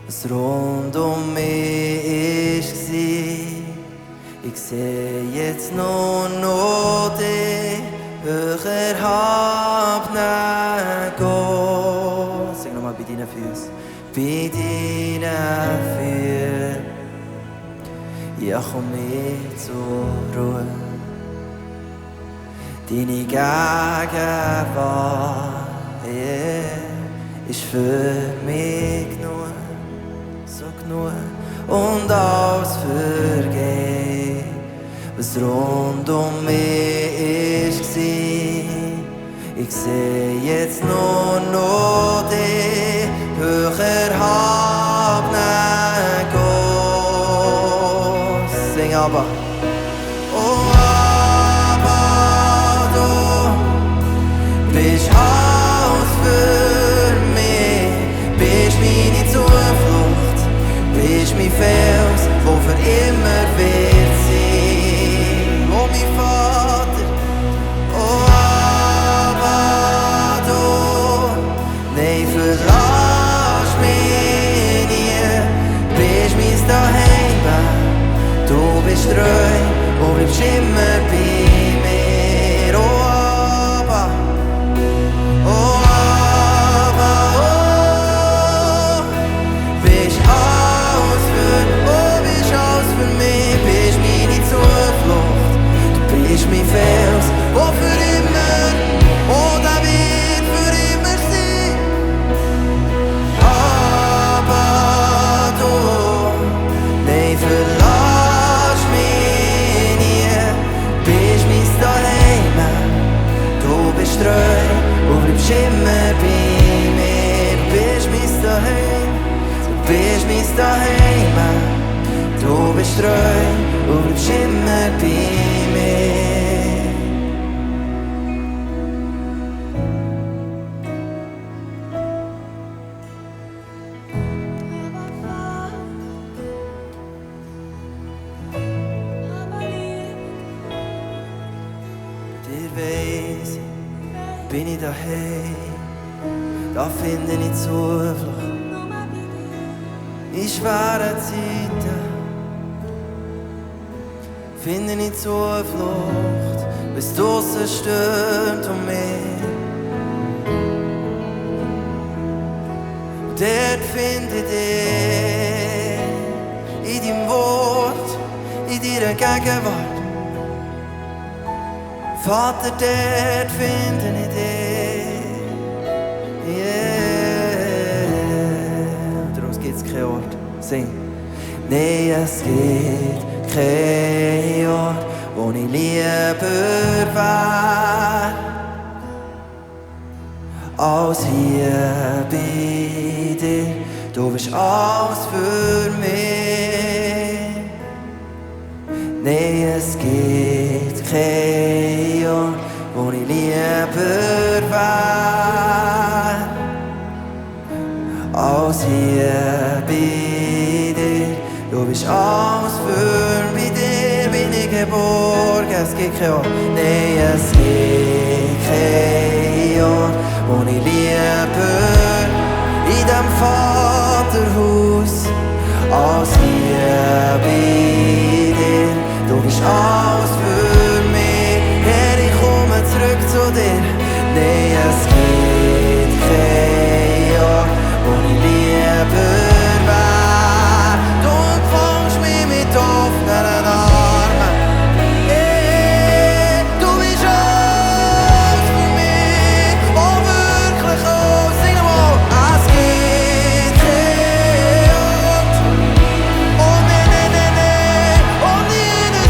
was rund um mich war. Ich sehe jetzt nur noch dich, höher erhabenen Gott. Sing nochmal bei deinen Füßen. Bei deinen Füßen. Ja, komm mit zur Ruhe. Deine Gegenwart, yeah, ist für mich genug, so genug. Und alles vergeht, was rund um mich war. Ich sehe jetzt nur noch dich, höher erhabenen Gott. Sing aber. Oh, aber du bist alles für mich, bist meine Zuflucht, bist mein Fels, wo für immer wird sein. Oh, mein Vater, oh, aber du, nein, verlass mich nie, bist mein Daheim, du bist treu und bleibst immer bei mir. Oh, aber, oh, aber, oh, bist alles für mich, bist meine Zuflucht, du bist mein Fels, wo für immer, oh, der wird für immer sein. Aber du, nein, verlass mich nie, bist mein Daheim, du bist treu und bleibst immer bei mir. Du bist mein Daheim, du bist mein Daheim, du bist treu und bleibst immer bei mir. Dir weiss ich, bin ich daheim, da finde ich Zuflucht. In schweren Zeiten finde ich Zuflucht, bis draussen stürmt um mich. Und dort finde ich dich, in deinem Wort, in deiner Gegenwart. Vater, dort finde ich dich, yeah. Darum gibt's keinen Ort, sing. Nee, es gibt keinen Ort, wo ich lieber wär, als hier bei dir. Du bist alles für mich. Nee, es gibt keinen Ort, wo ich lieber wär, als hier bei dir. Du bist alles für mich, bei dir bin ich geborgen. Es gibt keinen Ort, nee, es gibt keinen Ort, wo ich lieber in dem Vaterhaus, als hier bei dir. Du bist alles für mich, Herr, ich komme zurück zu dir. Nee, es gibt keinen Ort, wo ich lieber wär. Du empfängst mich mit offenen Armen. Yeah, du bist alles für mich, oh wirklich, oh, sing mal. Es gibt keinen Ort, oh nee, nee, nee, nee, oh nie, nee,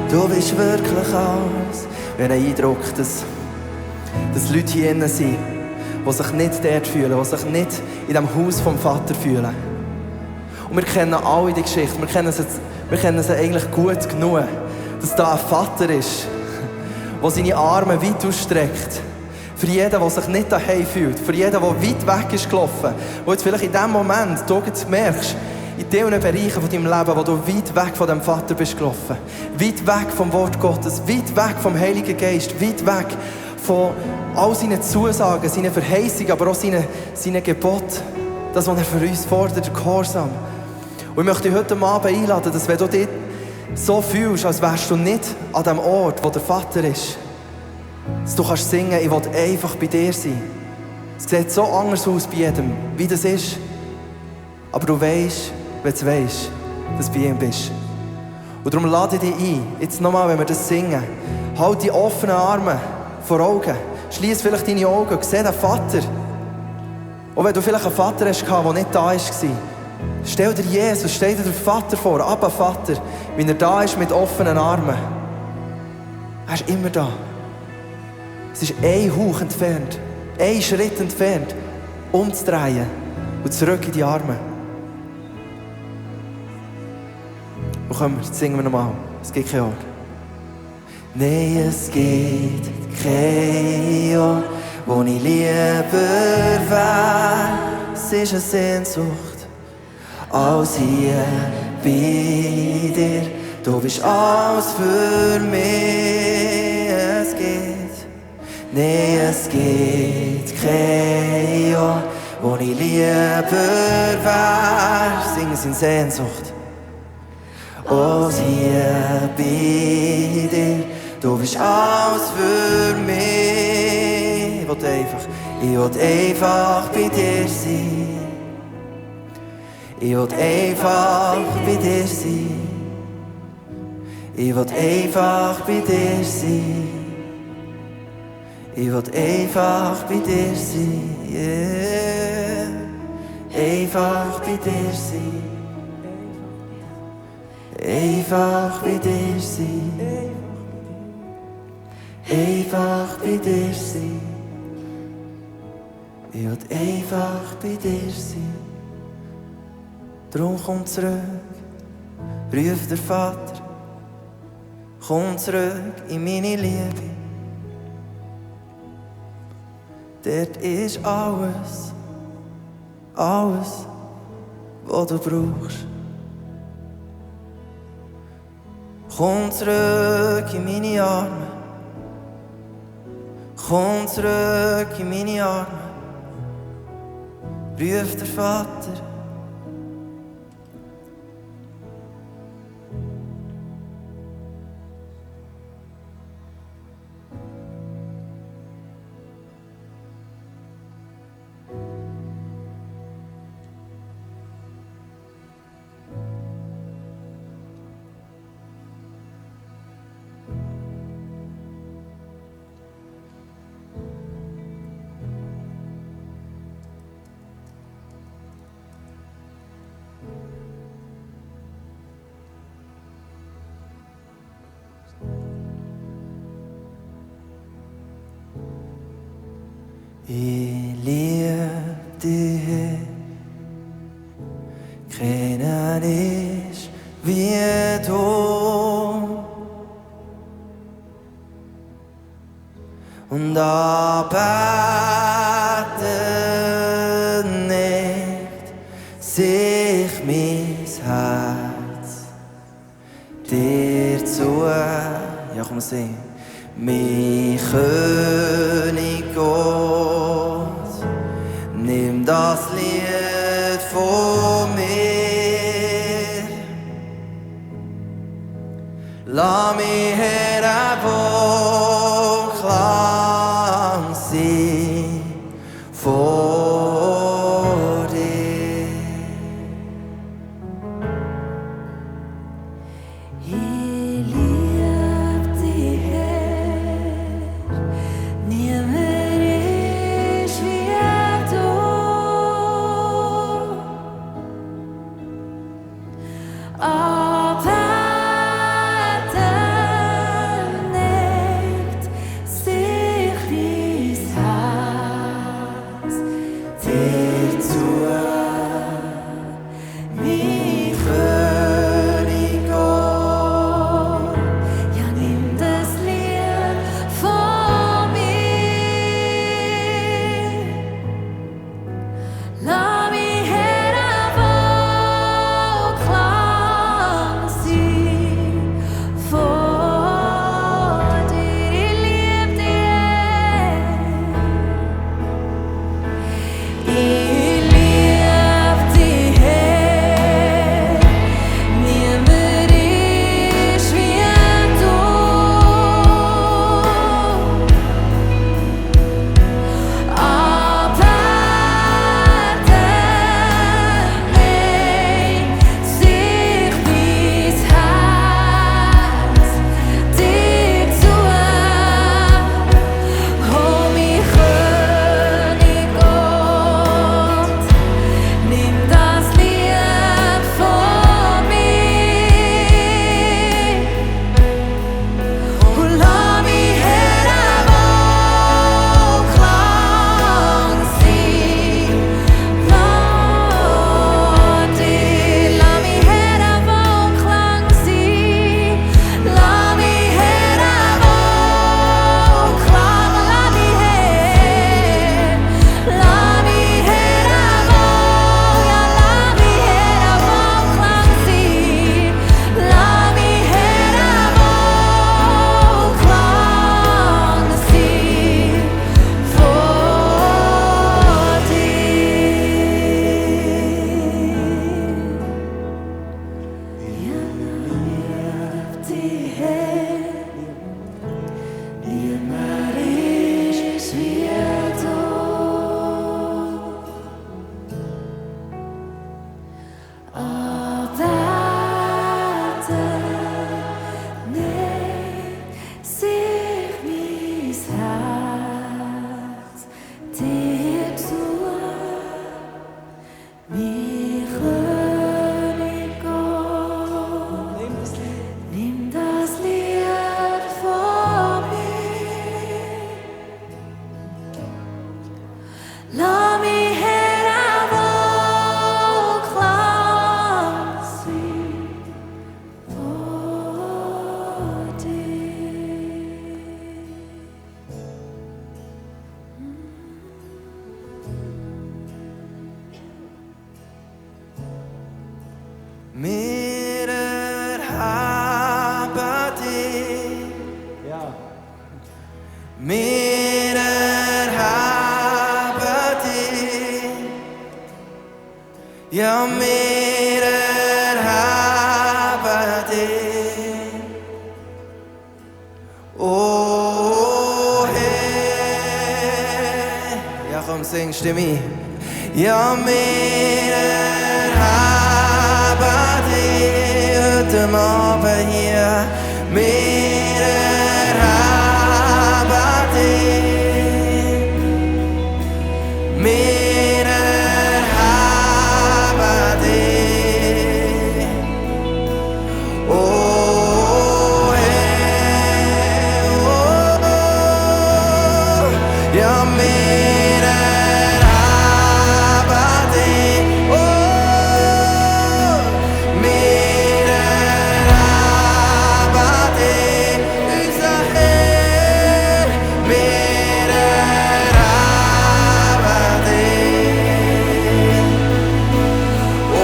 Du bist wirklich alles. Wir haben den Eindruck, dass Leute hier innen sind, die sich nicht dort fühlen, die sich nicht in dem Haus vom Vater fühlen. Und wir kennen alle die Geschichte, wir kennen sie eigentlich gut genug, dass da ein Vater ist, der seine Arme weit ausstreckt. Für jeden, der sich nicht daheim fühlt, für jeden, der weit weg ist gelaufen, der jetzt vielleicht in dem Moment, du merkst, in diesen Bereichen von deinem Leben, wo du weit weg von dem Vater bist gelaufen, weit weg vom Wort Gottes, weit weg vom Heiligen Geist, weit weg von all seinen Zusagen, seinen Verheißungen, aber auch seinen Geboten, das, was er für uns fordert, der Gehorsam. Und ich möchte dich heute Abend einladen, dass wenn du dich so fühlst, als wärst du nicht an dem Ort, wo der Vater ist, dass du kannst singen, ich will einfach bei dir sein. Es sieht so anders aus bei jedem, wie das ist. Aber du weisst, wenn du weisst, dass du bei ihm bist. Und darum lade ich dich ein, jetzt nochmal, wenn wir das singen, halt die offenen Arme vor Augen. Schließ vielleicht deine Augen und sieh den Vater. Und wenn du vielleicht einen Vater hast, der nicht da war, stell dir Jesus, stell dir den Vater vor, Abba Vater, wie er da ist mit offenen Armen. Er ist immer da. Es ist ein Hauch entfernt, ein Schritt entfernt, umzudrehen und zurück in die Arme. Und komm, jetzt singen wir nochmal. Es gibt keinen Ort. Nein, es gibt keinen Ort, wo ich lieber wäre. Es ist eine Sehnsucht, als hier bei dir. Du bist alles für mich. Es gibt keinen Ort, wo ich lieber wäre. Singen es in Sehnsucht. Oh, hier bei dir, du bist alles für mich. Ich will einfach bei dir sein. Ich will einfach bei dir sein. Ich will einfach bei dir sein. Ich will einfach bei dir sein. Yeah. Einfach bei dir sein. Einfach bei dir sein. Einfach bei dir sein. Ich will einfach bei dir sein. Drum komm zurück, ruf der Vater. Komm zurück in meine Liebe. Dort ist alles, was du brauchst. Komm zurück in meine Arme. Komm zurück in meine Arme. Ruf der Vater. Ich lieb dich, keiner ist wie du. Und arbeite nicht sich mein Herz dir zu. Ja, komm, sing. Mein König Gott, nimm das Lied von mir. Lass mich herabklang sein vor dir. Arbeite Wir erheben dich. Ja, wir erheben dich. Oh, hey. Ja, komm, singst du mich. Ja, wir erheben dich heute Abend hier. Wir erheben dich. Wir erheben dich. Oh, hey, oh, oh. Ja, wir erheben dich. Oh, wir erheben dich. Unser Herr, wir erheben dich. Oh,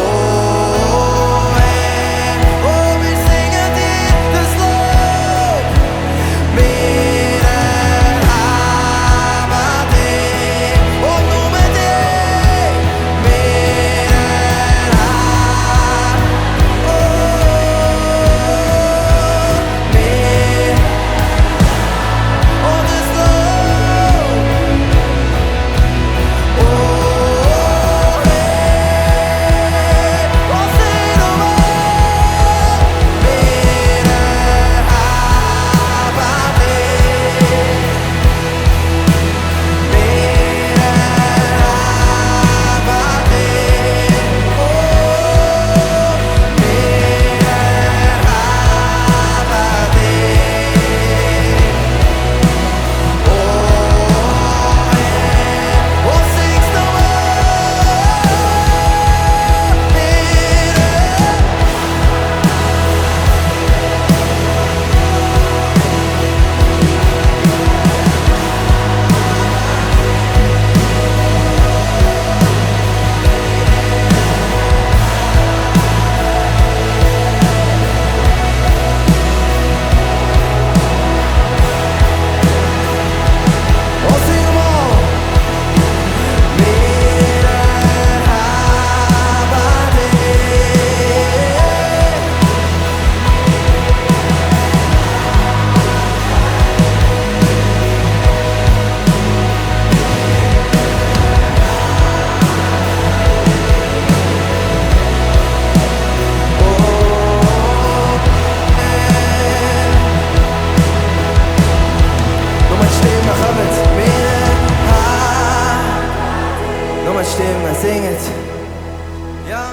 hey, oh, wir singen dir das Lob. Wir erheben dich. Und nur mit dir. Wir erheben. Oh, wir. Und das Lob. Oh, hey, oh, sing nochmal. Wir erheben dich. Wir erheben dich. Oh, wir erheben dich. Oh, hey, oh, sing's nochmal. Oh, sing nochmal. Wir erheben Nochmal die Stimme, kommt. Wir erheben. Nochmal die Stimme, singet. Ja,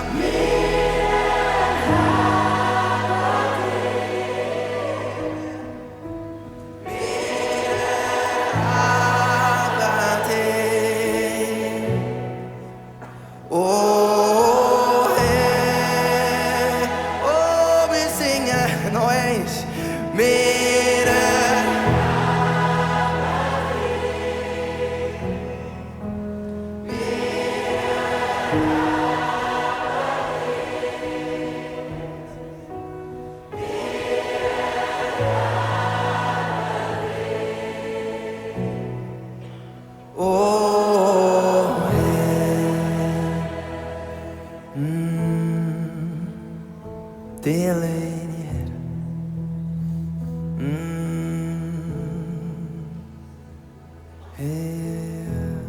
oh, hey, oh, wir singen noch eins. Wir oh, hey, dear lady, here.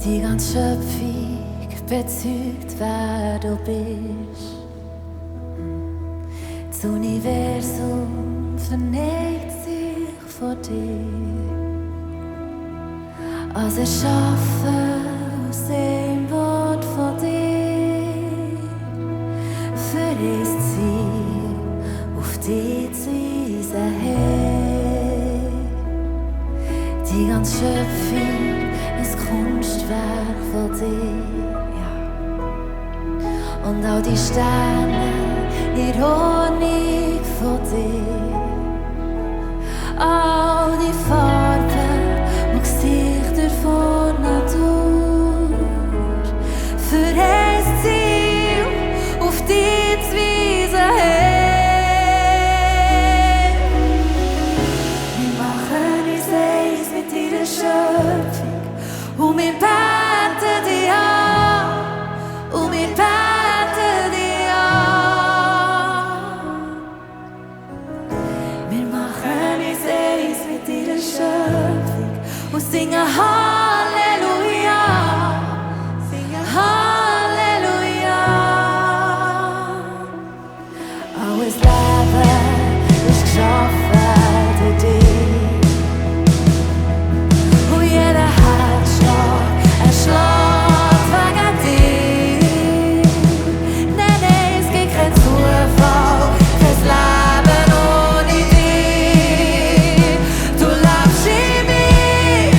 Die ganze Schöpfung bezeugt, wer du bist. Das Universum verneigt sich vor dir. Als erschaffen aus dem Wort von dir, verreist sie auf dich zu unser Herr. ganze Schöpfung ein Kunstwerk von dir. Und auch die Sterne, Ironie von dir. All die Farben und Gesichter von Natur. Für ein Ziel, auf die zu weisen her. Wir machen uns eins mit ihrer Schöpfung und wir beten dich an. Und wir beten dich an. Wir machen uns eins mit ihrer Schöpfung und singen Halleluja. Singen Halleluja. Alles Leben ist geschaffen durch dich. Und jeder Herzschlag, er schlägt wegen dir. Nein, es gibt keinen Zufall, kein Leben ohne dich. Du lebst in mir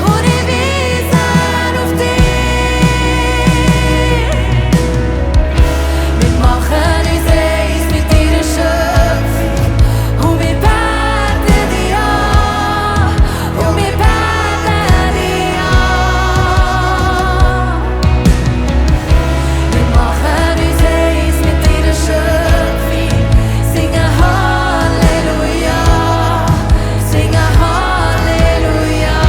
und ich weise auf dich. Wir machen uns eins mit deiner Schöpfung und wir beten dich an. Und wir beten dich an. Wir machen uns eins mit deiner Schöpfung, singen Halleluja, singen Halleluja.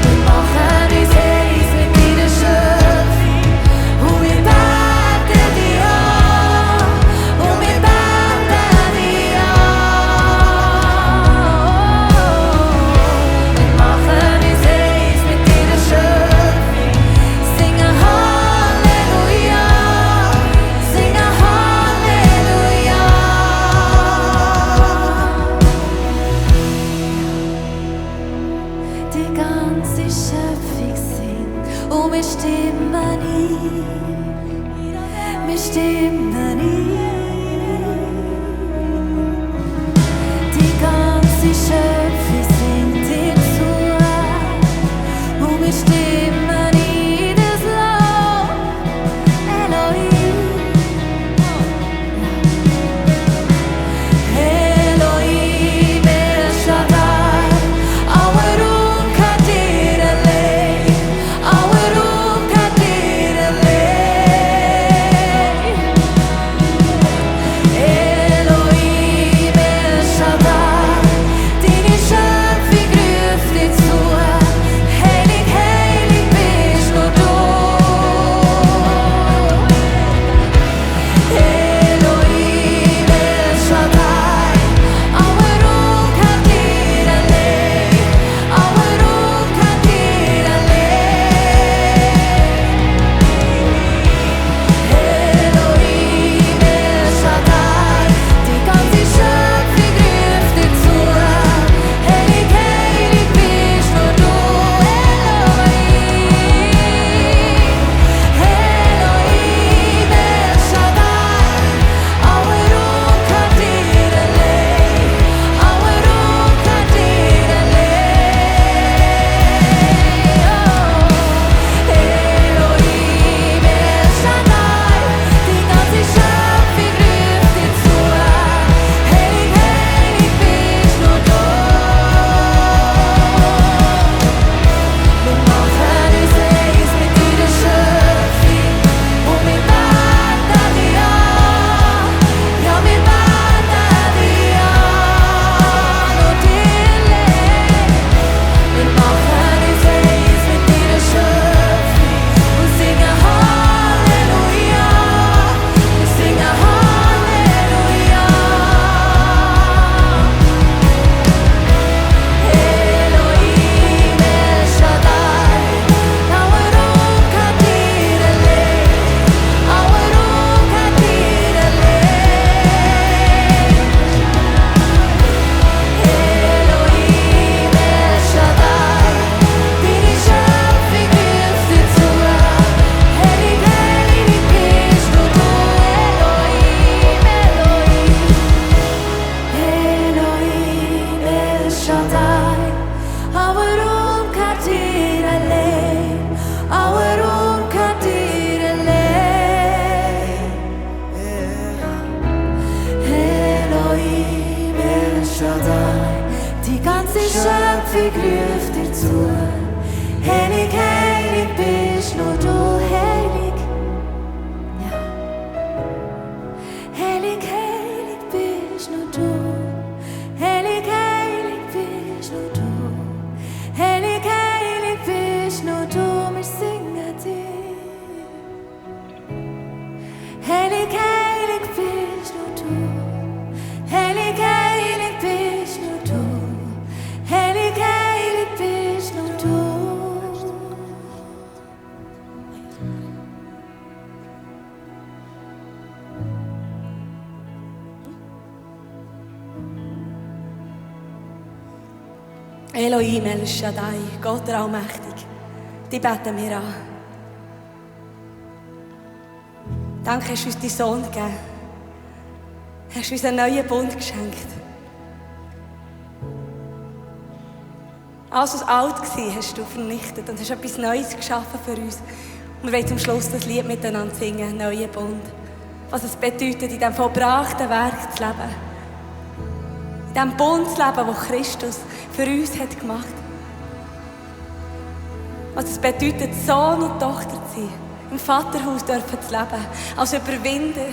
Wir machen uns eins mit deiner Schöpfung und wir beten dich an. Und wir beten dich an. Wir machen uns eins mit deiner Schöpfung, singen Halleluja, singen Halleluja. Die ganze Schöpfung singt und wir stimmen ein. Wir stimmen ein. Die ganze Schöpfung singt dir zu. Und wir stimmen ein das Lob. Elohim. Elohim El Shaddai. Our Ruhm Kadir Elei. Our Ruhm Kadir Elei. Elohim, El Shaddai, Gott der Allmächtig, die beten wir an. Danke, hast du uns deinen Sohn gegeben. Hast uns einen neuen Bund geschenkt. Alles, was alt war, hast du vernichtet und hast etwas Neues geschaffen für uns. Und wir wollen zum Schluss das Lied miteinander singen, einen neuen Bund. Was es bedeutet, in diesem vollbrachten Werk zu leben. In diesem Bund zu leben, den Christus für uns hat gemacht. Was es bedeutet, Sohn und Tochter zu sein. Im Vaterhaus dürfen zu leben. Als Überwinder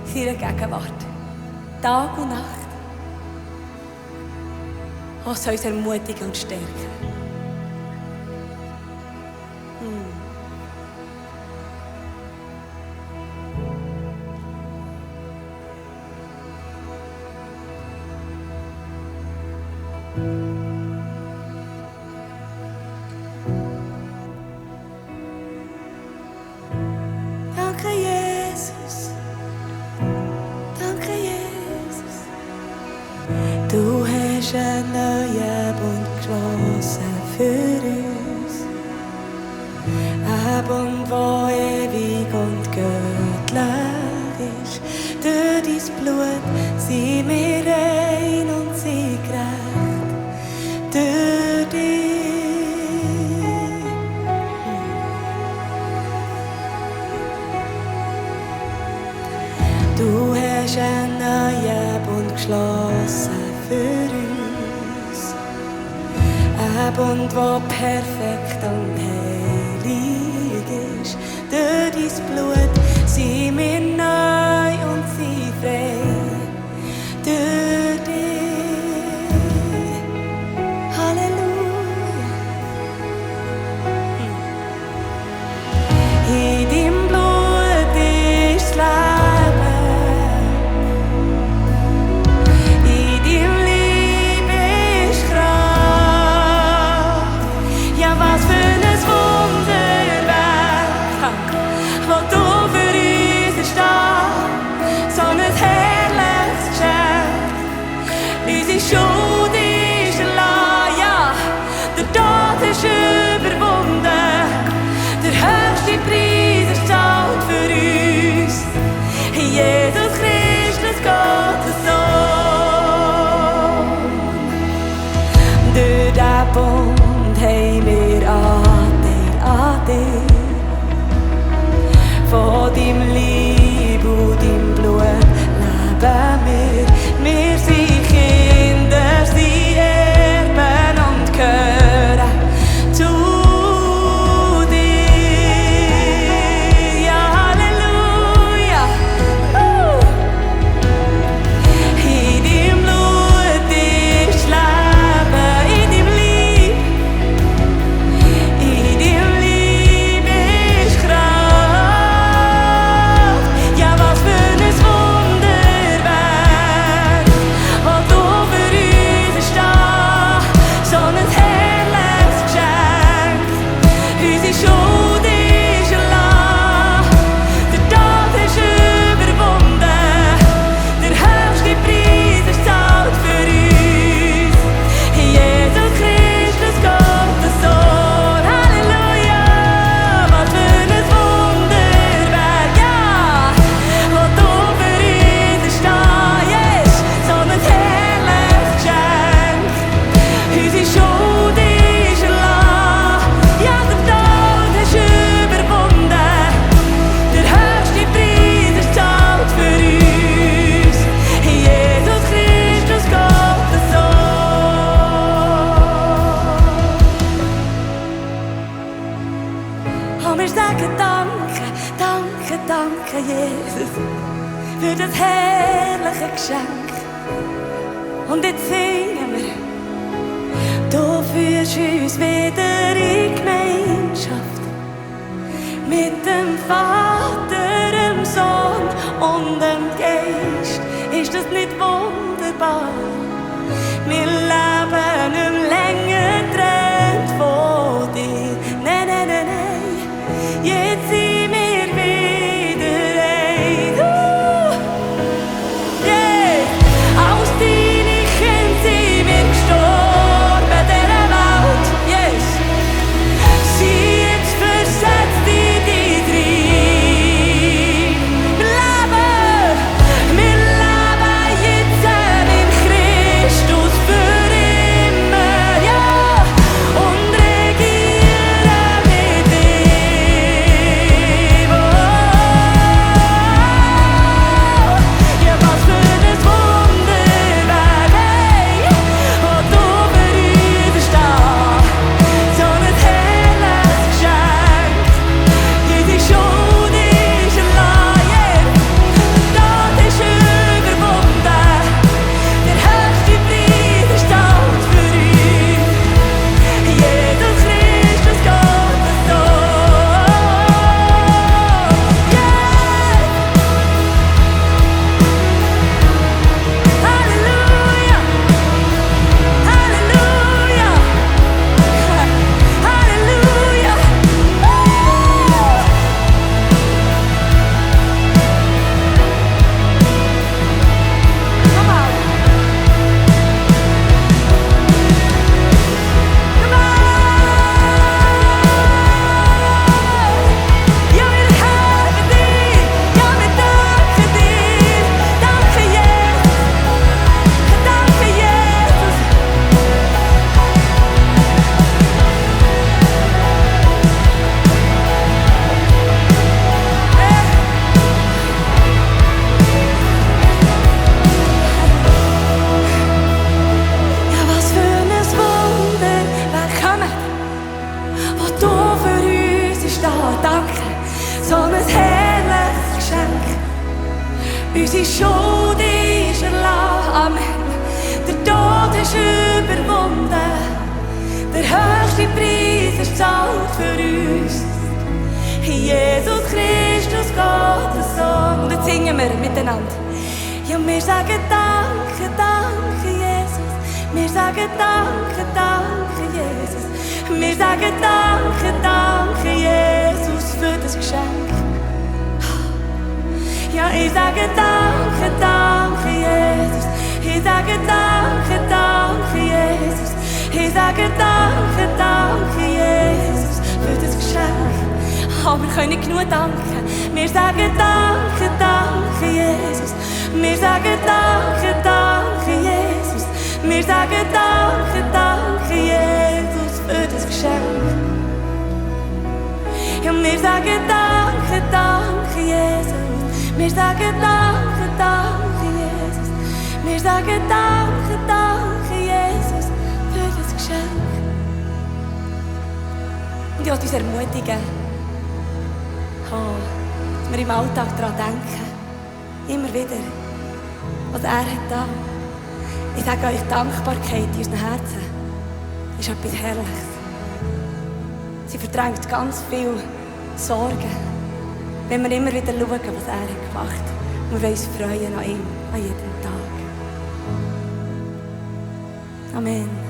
seiner Gegenwart. Tag und Nacht. Was soll uns ermutigen und stärken? Danke, Jesus. Danke, Jesus. Du hast einen neuen Bund geschlossen für uns. Ein Bund, der ewig und göttlich ist. Durch dein Blut sind wir rein und sind gerecht. Durch dich. Du hast einen neuen Bund geschlossen für uns. Ein Bund, der perfekt und heilig ist. Durch dein Blut sind wir neu und sind frei. Durch dich. Halleluja. In deinem Blut ist Leben. Schuld ist allein, ja, der Tod ist überwunden. Der höchste Preis ist zahlt für uns. Jesus Christus, Gottes Sohn. Durch diesen Bund haben wir Anteil an dir. Von deinem Lieb und deinem Blut leben wir. Wir sind Kinder, sie erben und gehören zu dir. Ja, Halleluja. In deinem Blut ist Leben, in deinem Lieb. In deinem Lieb ist Kraft. Ja, was für ein Wunderwerk. Wir sagen Danke, Danke, Danke, Jesus, für das herrliche Geschenk. Und jetzt singen wir, du führst uns wieder in Gemeinschaft mit dem Vater, dem Sohn und dem Geist. Ist das nicht wunderbar? Wir leben nicht länger getrennt von dir. Nein, nein, nein, nein. Jetzt sind wir wieder ein. Yeah. Aus deinen Kindern sind wir gestorben. Unsere Schuld ist erlassen. Amen. Der Tod ist überwunden. Der höchste Preis ist zahlt für uns. Jesus Christus, Gottes Sohn. Und jetzt singen wir miteinander. Ja, wir sagen Danke, danke, Jesus. Wir sagen Danke, danke, Jesus. Wir sagen Danke, danke, Jesus, für das Geschenk. Ja, ich sage Danke, danke, Jesus. Ich sage Danke, danke, Jesus. Ich sage Danke, danke, Jesus, für das Geschenk. Aber wir können nicht genug danken. Wir sagen Danke, danke, Jesus. Wir sagen Danke, danke, Jesus. Wir sagen Danke, danke, Jesus, für das Geschenk. Ja, wir sagen Danke, danke, Jesus. Wir sagen Danke, danke, Jesus. Wir sagen Danke, danke, Jesus, für das Geschenk. Und ich will uns ermutigen, dass wir im Alltag daran denken. Immer wieder, was er hat da. Ich sage euch, Dankbarkeit in unseren Herzen ist etwas Herrliches. Sie verdrängt ganz viel Sorgen, wenn wir immer wieder schauen, was er hat gemacht hat. Und wir uns freuen an ihm, an jedem Tag. Amen.